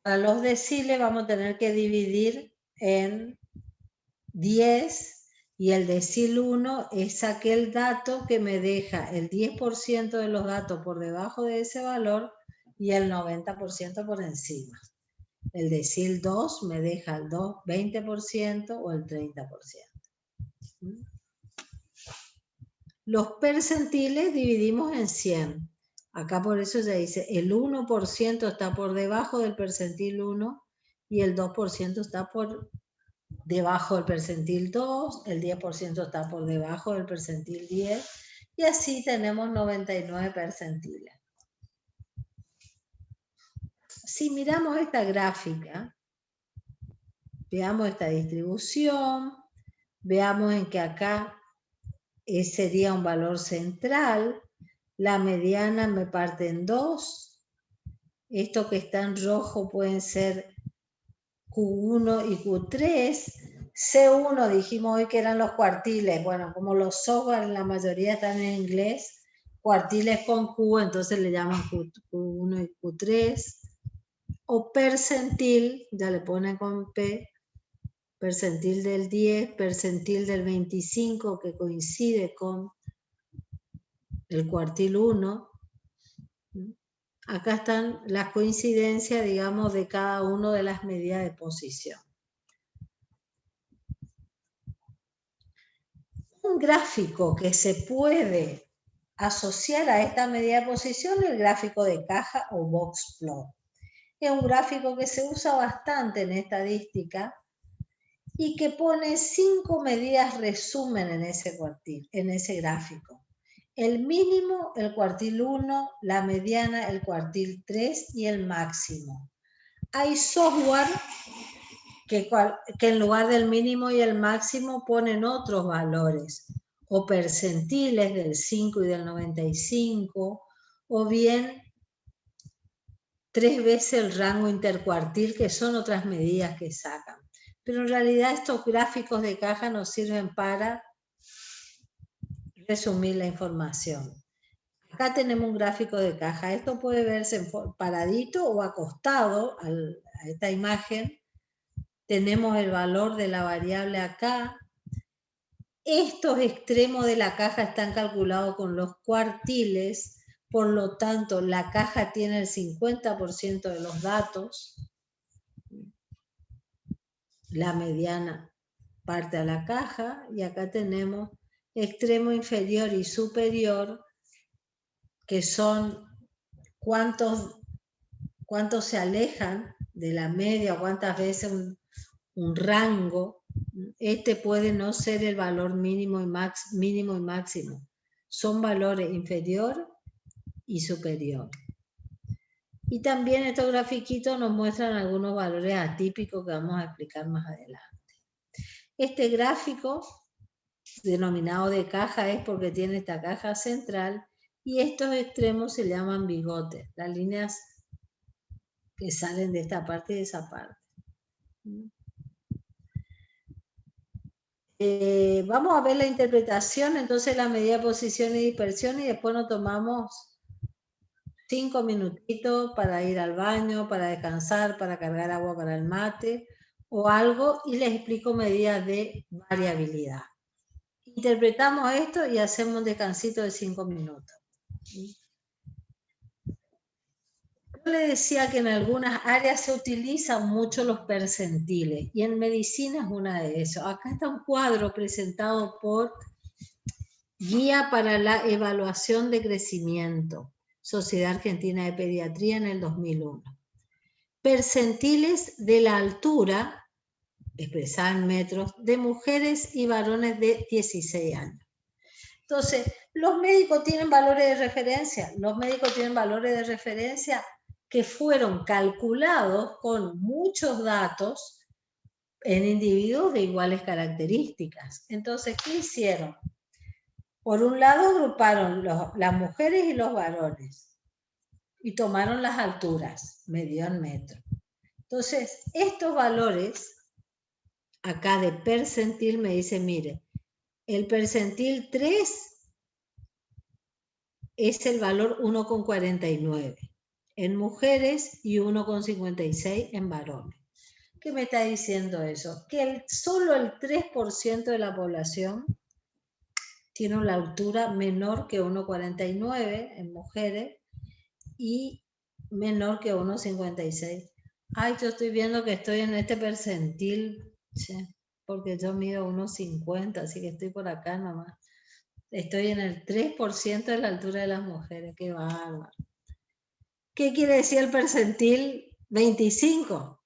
Para los deciles vamos a tener que dividir en 10 y el decil 1 es aquel dato que me deja el 10% de los datos por debajo de ese valor y el 90% por encima. El decil 2 me deja el 20% o el 30%. Los percentiles dividimos en 100. Acá por eso se dice el 1% está por debajo del percentil 1 y el 2% está por debajo del percentil 2, el 10% está por debajo del percentil 10 y así tenemos 99 percentiles. Si miramos esta gráfica, veamos esta distribución, veamos en que acá sería un valor central, la mediana me parte en 2, esto que está en rojo pueden ser Q1 y Q3, C1 dijimos hoy que eran los cuartiles, bueno, como los software la mayoría están en inglés, cuartiles con Q, entonces le llaman Q1 y Q3, o percentil, ya le ponen con P, percentil del 10, percentil del 25 que coincide con el cuartil 1. Acá están las coincidencias, digamos, de cada una de las medidas de posición. Un gráfico que se puede asociar a esta medida de posición es el gráfico de caja o box plot. Es un gráfico que se usa bastante en estadística y que pone 5 medidas resumen en ese gráfico. El mínimo, el cuartil 1, la mediana, el cuartil 3 y el máximo. Hay software que en lugar del mínimo y el máximo ponen otros valores, o percentiles del 5 y del 95, o bien 3 veces el rango intercuartil, que son otras medidas que sacan. Pero en realidad estos gráficos de caja nos sirven para resumir la información. Acá tenemos un gráfico de caja. Esto puede verse paradito o acostado a esta imagen. Tenemos el valor de la variable acá. Estos extremos de la caja están calculados con los cuartiles, por lo tanto la caja tiene el 50% de los datos. La mediana parte a la caja y acá tenemos extremo inferior y superior, que son cuántos se alejan de la media, cuántas veces un rango. Este puede no ser el valor mínimo y máximo. Son valores inferior y superior. Y también estos grafiquitos nos muestran algunos valores atípicos que vamos a explicar más adelante. Este gráfico, denominado de caja, es porque tiene esta caja central y estos extremos se llaman bigotes, las líneas que salen de esta parte y de esa parte. Vamos a ver la interpretación, entonces la medida de posición y dispersión y después nos tomamos 5 minutitos para ir al baño, para descansar, para cargar agua para el mate o algo, y les explico medidas de variabilidad. Interpretamos esto y hacemos un descansito de 5 minutos. Yo le decía que en algunas áreas se utilizan mucho los percentiles y en medicina es una de esos. Acá está un cuadro presentado por Guía para la Evaluación de Crecimiento, Sociedad Argentina de Pediatría en el 2001. Percentiles de la altura, expresada en metros, de mujeres y varones de 16 años. Entonces, los médicos tienen valores de referencia. Los médicos tienen valores de referencia que fueron calculados con muchos datos en individuos de iguales características. Entonces, ¿qué hicieron? Por un lado, agruparon las mujeres y los varones y tomaron las alturas, medio en metro. Entonces, estos valores, acá de percentil, me dice, mire, el percentil 3 es el valor 1,49 en mujeres y 1,56 en varones. ¿Qué me está diciendo eso? Que solo el 3% de la población tiene una altura menor que 1,49 en mujeres y menor que 1,56. Ay, yo estoy viendo que estoy en este percentil, porque yo mido 1,50, así que estoy por acá nomás. Estoy en el 3% de la altura de las mujeres, qué bárbaro. ¿Qué quiere decir el percentil 25?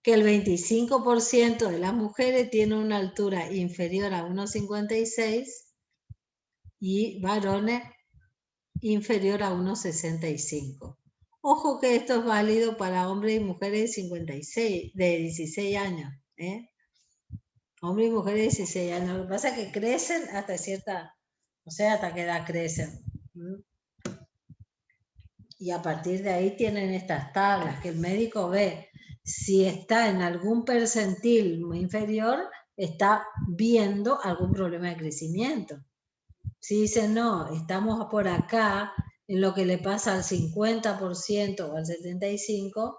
Que el 25% de las mujeres tiene una altura inferior a 1,56 y varones inferior a 1,65. Ojo que esto es válido para hombres y mujeres de 16 años. Hombres y mujeres de 16 años. Lo que pasa es que crecen hasta cierta, o sea, hasta qué edad crecen. Y a partir de ahí tienen estas tablas que el médico ve. Si está en algún percentil muy inferior, está viendo algún problema de crecimiento. Si dice, no, estamos por acá, en lo que le pasa al 50% o al 75%,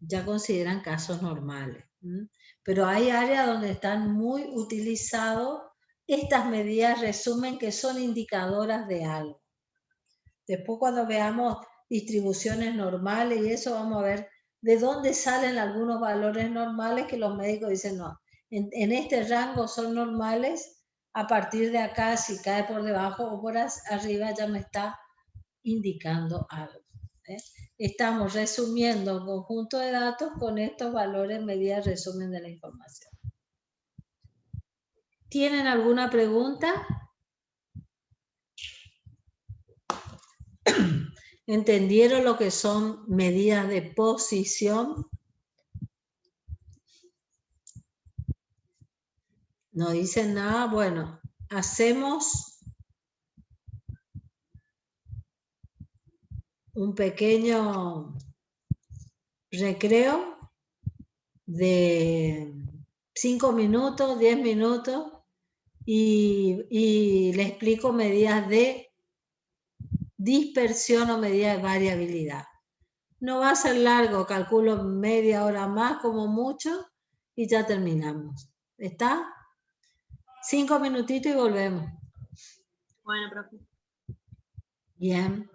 ya consideran casos normales. Pero hay áreas donde están muy utilizados. Estas medidas resumen que son indicadoras de algo. Después cuando veamos distribuciones normales y eso, vamos a ver de dónde salen algunos valores normales que los médicos dicen, no, en este rango son normales, a partir de acá, si cae por debajo o por arriba, ya me está indicando algo. Estamos resumiendo un conjunto de datos con estos valores, medidas, resumen de la información. ¿Tienen alguna pregunta? ¿Entendieron lo que son medidas de posición? No dicen nada. Bueno, hacemos un pequeño recreo de 5 minutos, 10 minutos y le explico medidas de dispersión o medida de variabilidad. No va a ser largo, calculo media hora más como mucho y ya terminamos. ¿Está? 5 minutitos y volvemos. Bueno, profe. Bien.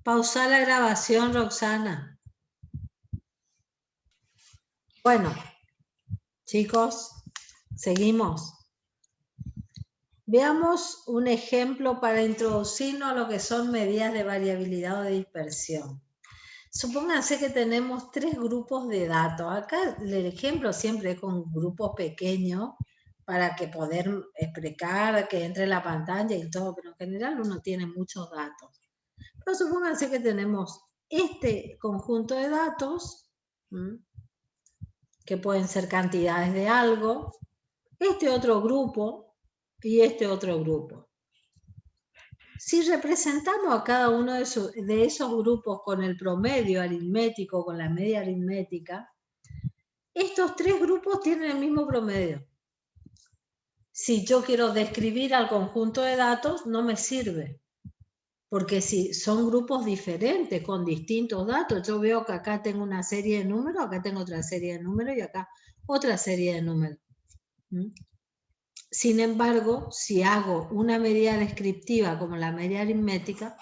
Pausa la grabación, Roxana. Bueno, chicos, seguimos. Veamos un ejemplo para introducirnos a lo que son medidas de variabilidad o de dispersión. Supónganse que tenemos 3 grupos de datos. Acá el ejemplo siempre es con grupos pequeños para que poder explicar, que entre la pantalla y todo, pero en general uno tiene muchos datos. Pero supónganse que tenemos este conjunto de datos, que pueden ser cantidades de algo, este otro grupo y este otro grupo. Si representamos a cada uno de esos grupos con el promedio aritmético, con la media aritmética, estos 3 grupos tienen el mismo promedio. Si yo quiero describir al conjunto de datos, no me sirve, Porque si son grupos diferentes, con distintos datos, yo veo que acá tengo una serie de números, acá tengo otra serie de números y acá otra serie de números. Sin embargo, si hago una medida descriptiva como la medida aritmética,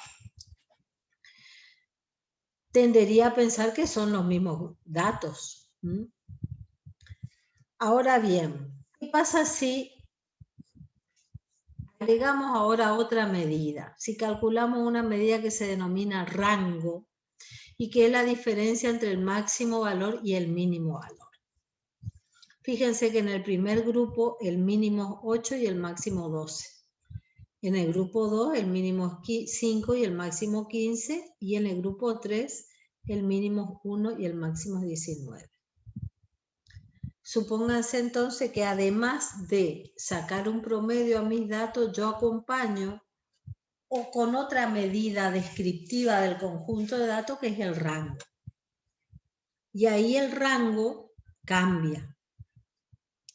tendería a pensar que son los mismos datos. Ahora bien, ¿qué pasa si agregamos ahora otra medida? Si calculamos una medida que se denomina rango y que es la diferencia entre el máximo valor y el mínimo valor. Fíjense que en el primer grupo el mínimo es 8 y el máximo 12. En el grupo 2 el mínimo es 5 y el máximo 15. Y en el grupo 3 el mínimo es 1 y el máximo es 19. Supónganse entonces que además de sacar un promedio a mis datos, yo acompaño o con otra medida descriptiva del conjunto de datos que es el rango. Y ahí el rango cambia.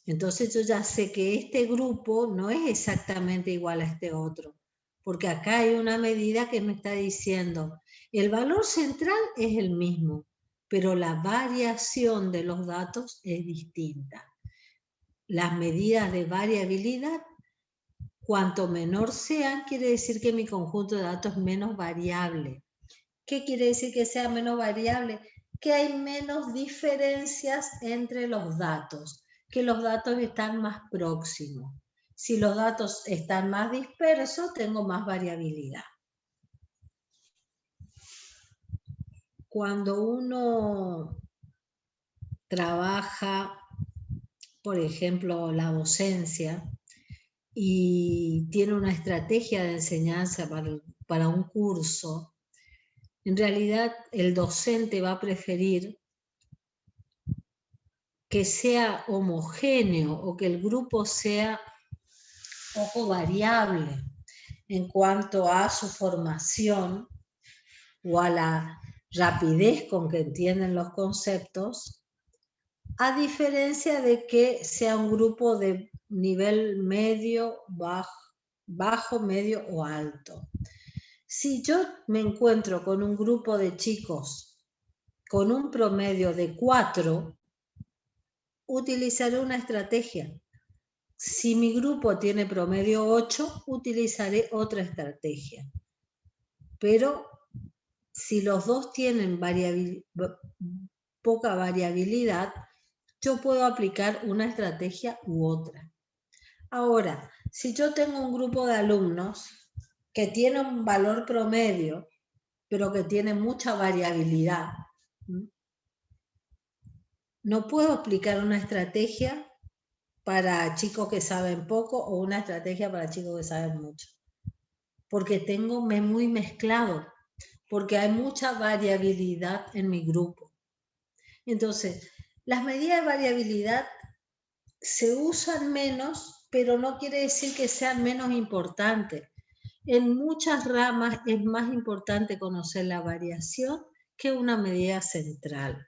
Entonces yo ya sé que este grupo no es exactamente igual a este otro, porque acá hay una medida que me está diciendo, el valor central es el mismo, pero la variación de los datos es distinta. Las medidas de variabilidad, cuanto menor sean, quiere decir que mi conjunto de datos es menos variable. ¿Qué quiere decir que sea menos variable? Que hay menos diferencias entre los datos, que los datos están más próximos. Si los datos están más dispersos, tengo más variabilidad. Cuando uno trabaja, por ejemplo, la docencia y tiene una estrategia de enseñanza para un curso, en realidad el docente va a preferir que sea homogéneo o que el grupo sea poco variable en cuanto a su formación o a la rapidez con que entienden los conceptos, a diferencia de que sea un grupo de nivel medio, bajo, medio o alto. Si yo me encuentro con un grupo de chicos con un promedio de 4, utilizaré una estrategia. Si mi grupo tiene promedio 8, utilizaré otra estrategia. Pero si los dos tienen poca variabilidad, yo puedo aplicar una estrategia u otra. Ahora, si yo tengo un grupo de alumnos que tiene un valor promedio, pero que tiene mucha variabilidad, no puedo aplicar una estrategia para chicos que saben poco o una estrategia para chicos que saben mucho. Porque tengo muy mezclado, porque hay mucha variabilidad en mi grupo. Entonces, las medidas de variabilidad se usan menos, pero no quiere decir que sean menos importantes. En muchas ramas es más importante conocer la variación que una medida central.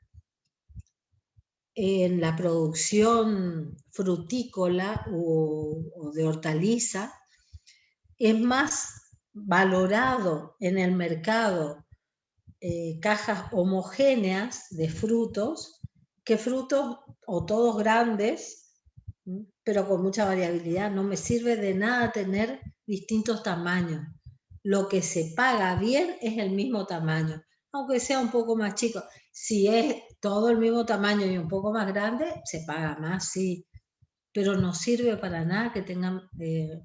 En la producción frutícola o de hortaliza, es más valorado en el mercado cajas homogéneas de frutos que frutos o todos grandes, pero con mucha variabilidad. No me sirve de nada tener distintos tamaños. Lo que se paga bien es el mismo tamaño, aunque sea un poco más chico. Si es todo el mismo tamaño y un poco más grande, se paga más, sí, pero no sirve para nada que tengan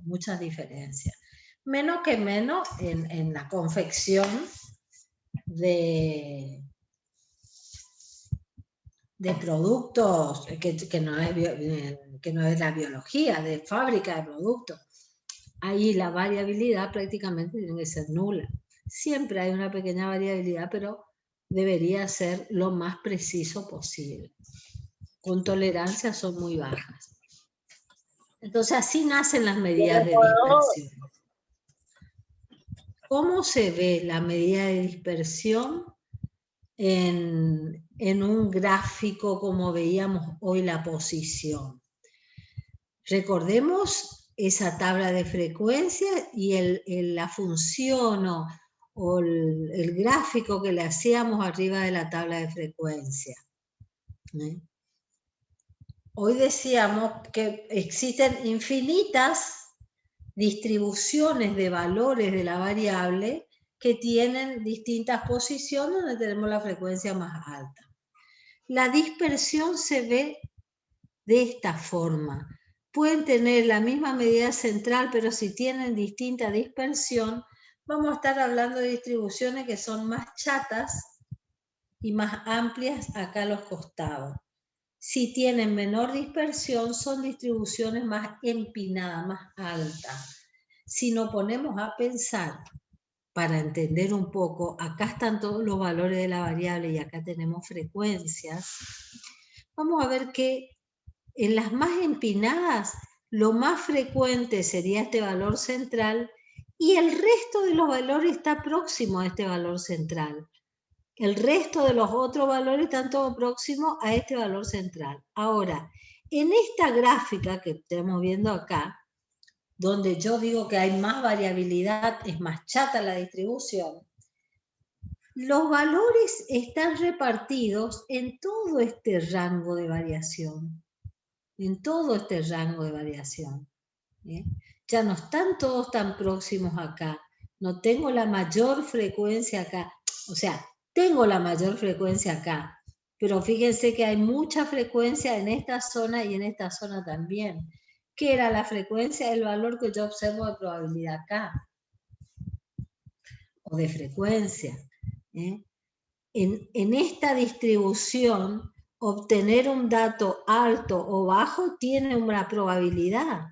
muchas diferencias. Menos que menos en la confección de productos que no es la biología, de fábrica de productos. Ahí la variabilidad prácticamente tiene que ser nula. Siempre hay una pequeña variabilidad, pero debería ser lo más preciso posible. Con tolerancia son muy bajas. Entonces así nacen las medidas de dispersión. ¿Cómo se ve la medida de dispersión en un gráfico como veíamos hoy la posición? Recordemos esa tabla de frecuencia y la función o el gráfico que le hacíamos arriba de la tabla de frecuencia. Hoy decíamos que existen infinitas distribuciones de valores de la variable que tienen distintas posiciones donde tenemos la frecuencia más alta. La dispersión se ve de esta forma. Pueden tener la misma medida central, pero si tienen distinta dispersión, vamos a estar hablando de distribuciones que son más chatas y más amplias acá a los costados. Si tienen menor dispersión, son distribuciones más empinadas, más altas. Si nos ponemos a pensar, para entender un poco, acá están todos los valores de la variable y acá tenemos frecuencias, vamos a ver que en las más empinadas, lo más frecuente sería este valor central y el resto de los valores está próximo a este valor central. El resto de los otros valores están todos próximos a este valor central. Ahora, en esta gráfica que estamos viendo acá, donde yo digo que hay más variabilidad, es más chata la distribución, los valores están repartidos en todo este rango de variación. En todo este rango de variación. Ya no están todos tan próximos acá. No tengo la mayor frecuencia acá. O sea, tengo la mayor frecuencia acá. Pero fíjense que hay mucha frecuencia en esta zona y en esta zona también. ¿Qué era la frecuencia? El valor que yo observo de probabilidad acá. O de frecuencia. En esta distribución, obtener un dato alto o bajo tiene una probabilidad.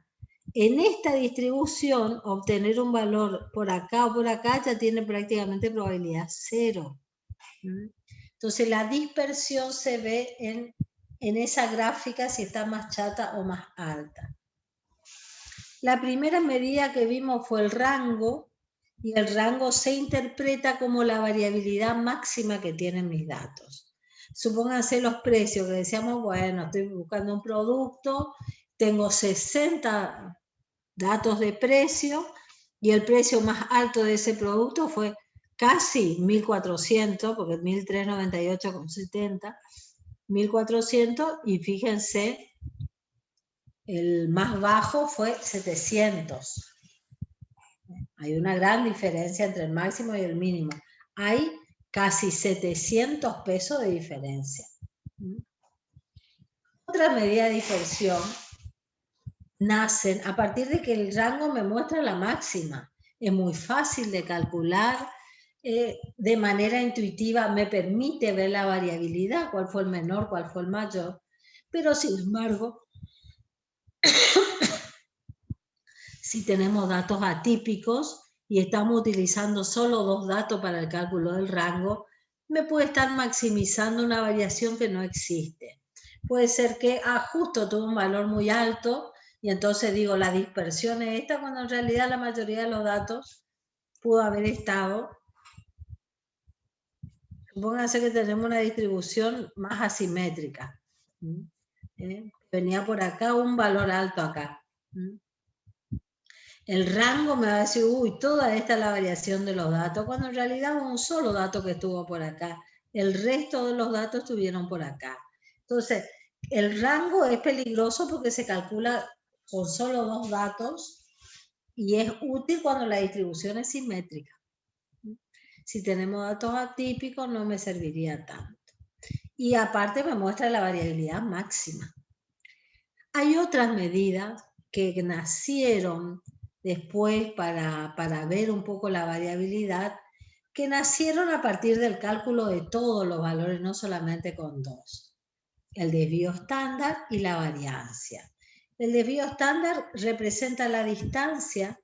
En esta distribución, obtener un valor por acá o por acá ya tiene prácticamente probabilidad 0. Entonces la dispersión se ve en esa gráfica si está más chata o más alta. La primera medida que vimos fue el rango, y el rango se interpreta como la variabilidad máxima que tienen mis datos. Supónganse los precios, que decíamos, bueno, estoy buscando un producto, tengo 60 datos de precio, y el precio más alto de ese producto fue casi 1.400, porque 1.398,70, 1.400, y fíjense, el más bajo fue 700. Hay una gran diferencia entre el máximo y el mínimo. Hay casi 700 pesos de diferencia. Otra medida de dispersión nacen a partir de que el rango me muestra la máxima. Es muy fácil de calcular, de manera intuitiva me permite ver la variabilidad, cuál fue el menor, cuál fue el mayor, pero sin embargo, si tenemos datos atípicos y estamos utilizando solo 2 datos para el cálculo del rango, me puede estar maximizando una variación que no existe. Puede ser que justo tuvo un valor muy alto y entonces digo la dispersión es esta, cuando en realidad la mayoría de los datos pudo haber estado. Supónganse que tenemos una distribución más asimétrica. Venía por acá un valor alto acá. El rango me va a decir, uy, toda esta es la variación de los datos, cuando en realidad un solo dato que estuvo por acá. El resto de los datos estuvieron por acá. Entonces, el rango es peligroso porque se calcula con solo 2 datos y es útil cuando la distribución es simétrica. Si tenemos datos atípicos no me serviría tanto. Y aparte me muestra la variabilidad máxima. Hay otras medidas que nacieron después para ver un poco la variabilidad, que nacieron a partir del cálculo de todos los valores, no solamente con 2. El desvío estándar y la variancia. El desvío estándar representa la distancia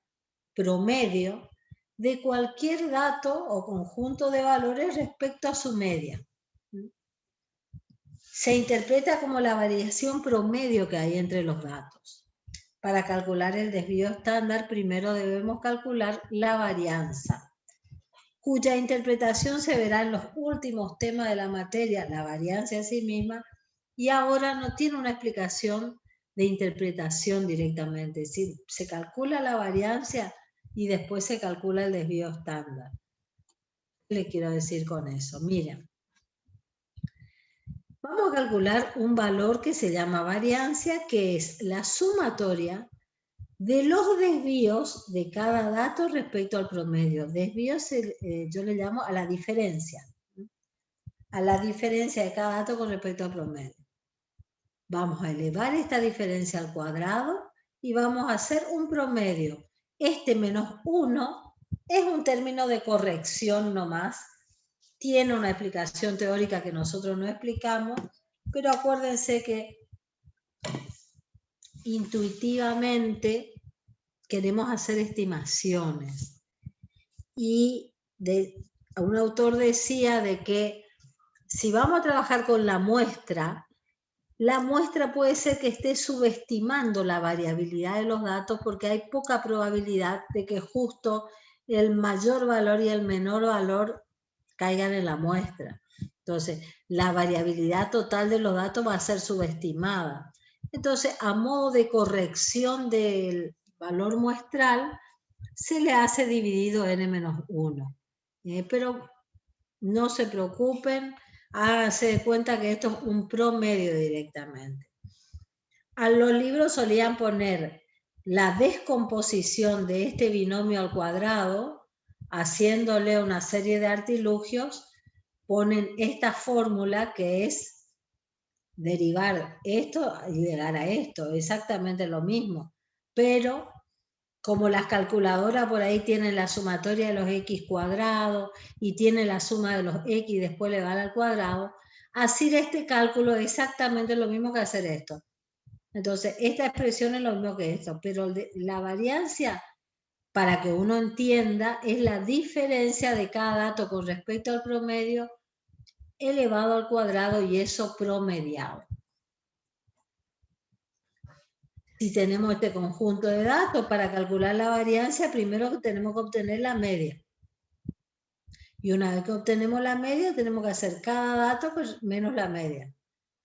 promedio de cualquier dato o conjunto de valores respecto a su media. Se interpreta como la variación promedio que hay entre los datos. Para calcular el desvío estándar, primero debemos calcular la varianza, cuya interpretación se verá en los últimos temas de la materia, la varianza en sí misma, y ahora no tiene una explicación de interpretación directamente, es decir, se calcula la varianza y después se calcula el desvío estándar. ¿Qué le quiero decir con eso? Miren, vamos a calcular un valor que se llama variancia, que es la sumatoria de los desvíos de cada dato respecto al promedio. Desvíos yo le llamo a la diferencia. A la diferencia de cada dato con respecto al promedio. Vamos a elevar esta diferencia al cuadrado y vamos a hacer un promedio. Este menos 1 es un término de corrección nomás. Tiene una explicación teórica que nosotros no explicamos, pero acuérdense que intuitivamente queremos hacer estimaciones. Y un autor decía de que si vamos a trabajar con la muestra puede ser que esté subestimando la variabilidad de los datos porque hay poca probabilidad de que justo el mayor valor y el menor valor caigan en la muestra. Entonces, la variabilidad total de los datos va a ser subestimada. Entonces, a modo de corrección del valor muestral, se le hace dividido n-1. Pero no se preocupen, háganse de cuenta que esto es un promedio directamente. A los libros solían poner la descomposición de este binomio al cuadrado, haciéndole una serie de artilugios, ponen esta fórmula que es derivar esto y llegar a esto, exactamente lo mismo, pero como las calculadoras por ahí tienen la sumatoria de los x cuadrados y tienen la suma de los x y después le van al cuadrado, hacer este cálculo es exactamente lo mismo que hacer esto. Entonces, esta expresión es lo mismo que esto, pero la variancia, para que uno entienda, es la diferencia de cada dato con respecto al promedio elevado al cuadrado y eso promediado. Si tenemos este conjunto de datos, para calcular la variancia, primero tenemos que obtener la media. Y una vez que obtenemos la media, tenemos que hacer cada dato menos la media.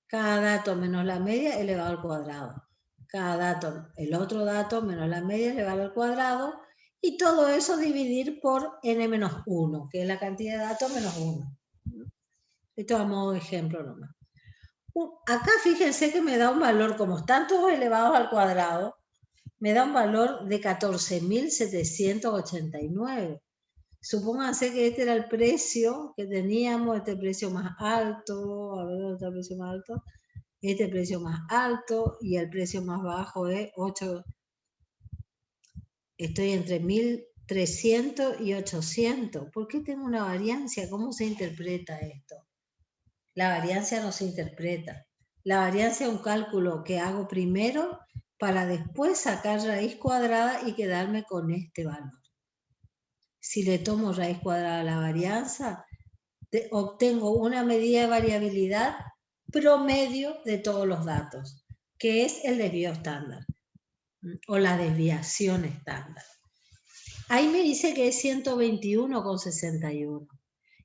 Cada dato menos la media elevado al cuadrado. Cada dato, el otro dato menos la media elevado al cuadrado. Y todo eso dividir por n-1, que es la cantidad de datos menos 1. Esto a modo de ejemplo nomás. Acá fíjense que me da un valor, como están todos elevados al cuadrado, me da un valor de 14.789. Supónganse que este era el precio que teníamos, este precio más alto, a ver dónde está el precio más alto, este precio más alto y el precio más bajo es 8. Estoy entre 1.300 y 800. ¿Por qué tengo una variancia? ¿Cómo se interpreta esto? La variancia no se interpreta. La variancia es un cálculo que hago primero para después sacar raíz cuadrada y quedarme con este valor. Si le tomo raíz cuadrada a la varianza, obtengo una medida de variabilidad promedio de todos los datos, que es el desvío estándar o la desviación estándar. Ahí me dice que es 121,61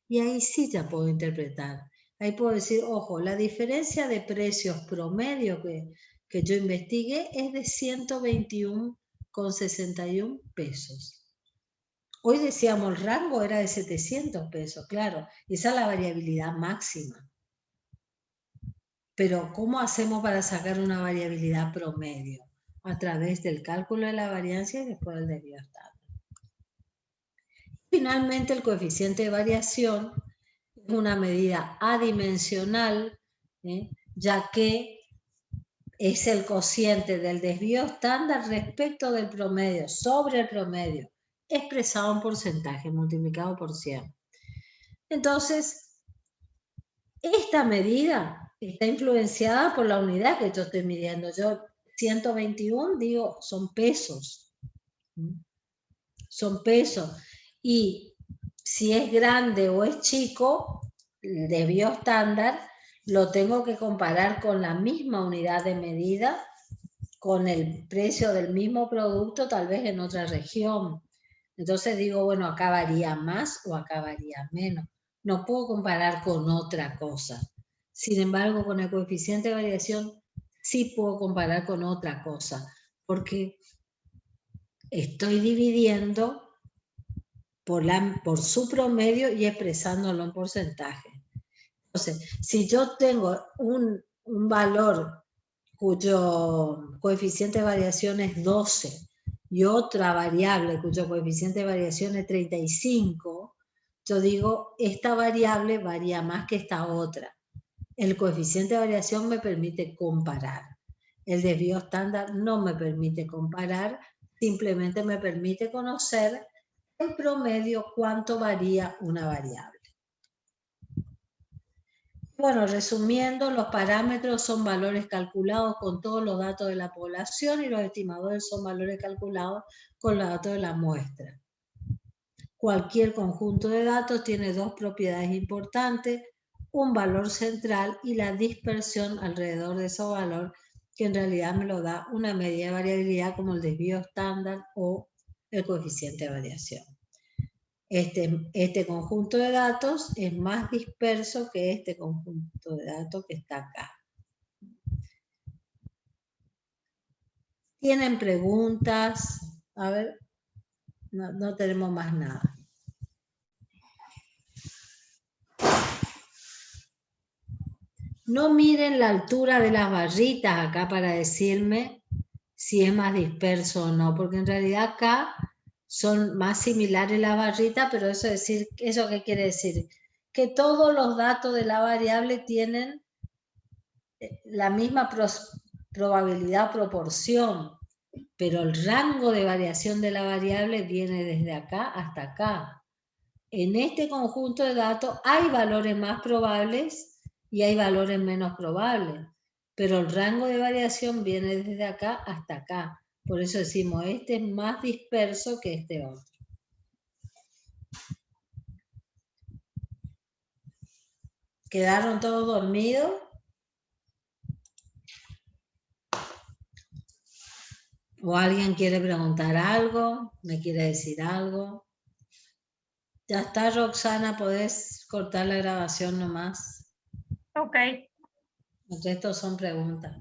y ahí sí ya puedo interpretar. Ahí puedo decir, ojo, la diferencia de precios promedio que yo investigué es de 121,61 pesos. Hoy decíamos el rango era de 700 pesos, claro, esa es la variabilidad máxima. Pero ¿cómo hacemos para sacar una variabilidad promedio? A través del cálculo de la variancia y después del desvío estándar. Finalmente, el coeficiente de variación es una medida adimensional, ya que es el cociente del desvío estándar respecto del promedio, sobre el promedio, expresado en porcentaje, multiplicado por 100. Entonces, esta medida está influenciada por la unidad que yo estoy midiendo. Yo 121 digo, son pesos. Son pesos. Y si es grande o es chico, el desvío estándar lo tengo que comparar con la misma unidad de medida, con el precio del mismo producto, tal vez en otra región. Entonces digo, bueno, acá varía más o acá varía menos. No puedo comparar con otra cosa. Sin embargo, con el coeficiente de variación sí puedo comparar con otra cosa, porque estoy dividiendo por su promedio y expresándolo en porcentaje. Entonces, si yo tengo un valor cuyo coeficiente de variación es 12 y otra variable cuyo coeficiente de variación es 35, yo digo, esta variable varía más que esta otra. El coeficiente de variación me permite comparar. El desvío estándar no me permite comparar, simplemente me permite conocer en promedio cuánto varía una variable. Bueno, resumiendo, los parámetros son valores calculados con todos los datos de la población y los estimadores son valores calculados con los datos de la muestra. Cualquier conjunto de datos tiene dos propiedades importantes, un valor central y la dispersión alrededor de ese valor, que en realidad me lo da una medida de variabilidad como el desvío estándar o el coeficiente de variación. Este conjunto de datos es más disperso que este conjunto de datos que está acá. ¿Tienen preguntas? A ver, no tenemos más nada. No miren la altura de las barritas acá para decirme si es más disperso o no, porque en realidad acá son más similares las barritas, pero ¿eso qué quiere decir? Que todos los datos de la variable tienen la misma probabilidad o proporción, pero el rango de variación de la variable viene desde acá hasta acá. En este conjunto de datos hay valores más probables y hay valores menos probables, pero el rango de variación viene desde acá hasta acá. Por eso decimos, este es más disperso que este otro. ¿Quedaron todos dormidos? ¿O alguien quiere preguntar algo? ¿Me quiere decir algo? Ya está, Roxana, podés cortar la grabación nomás. Ok. El resto son preguntas.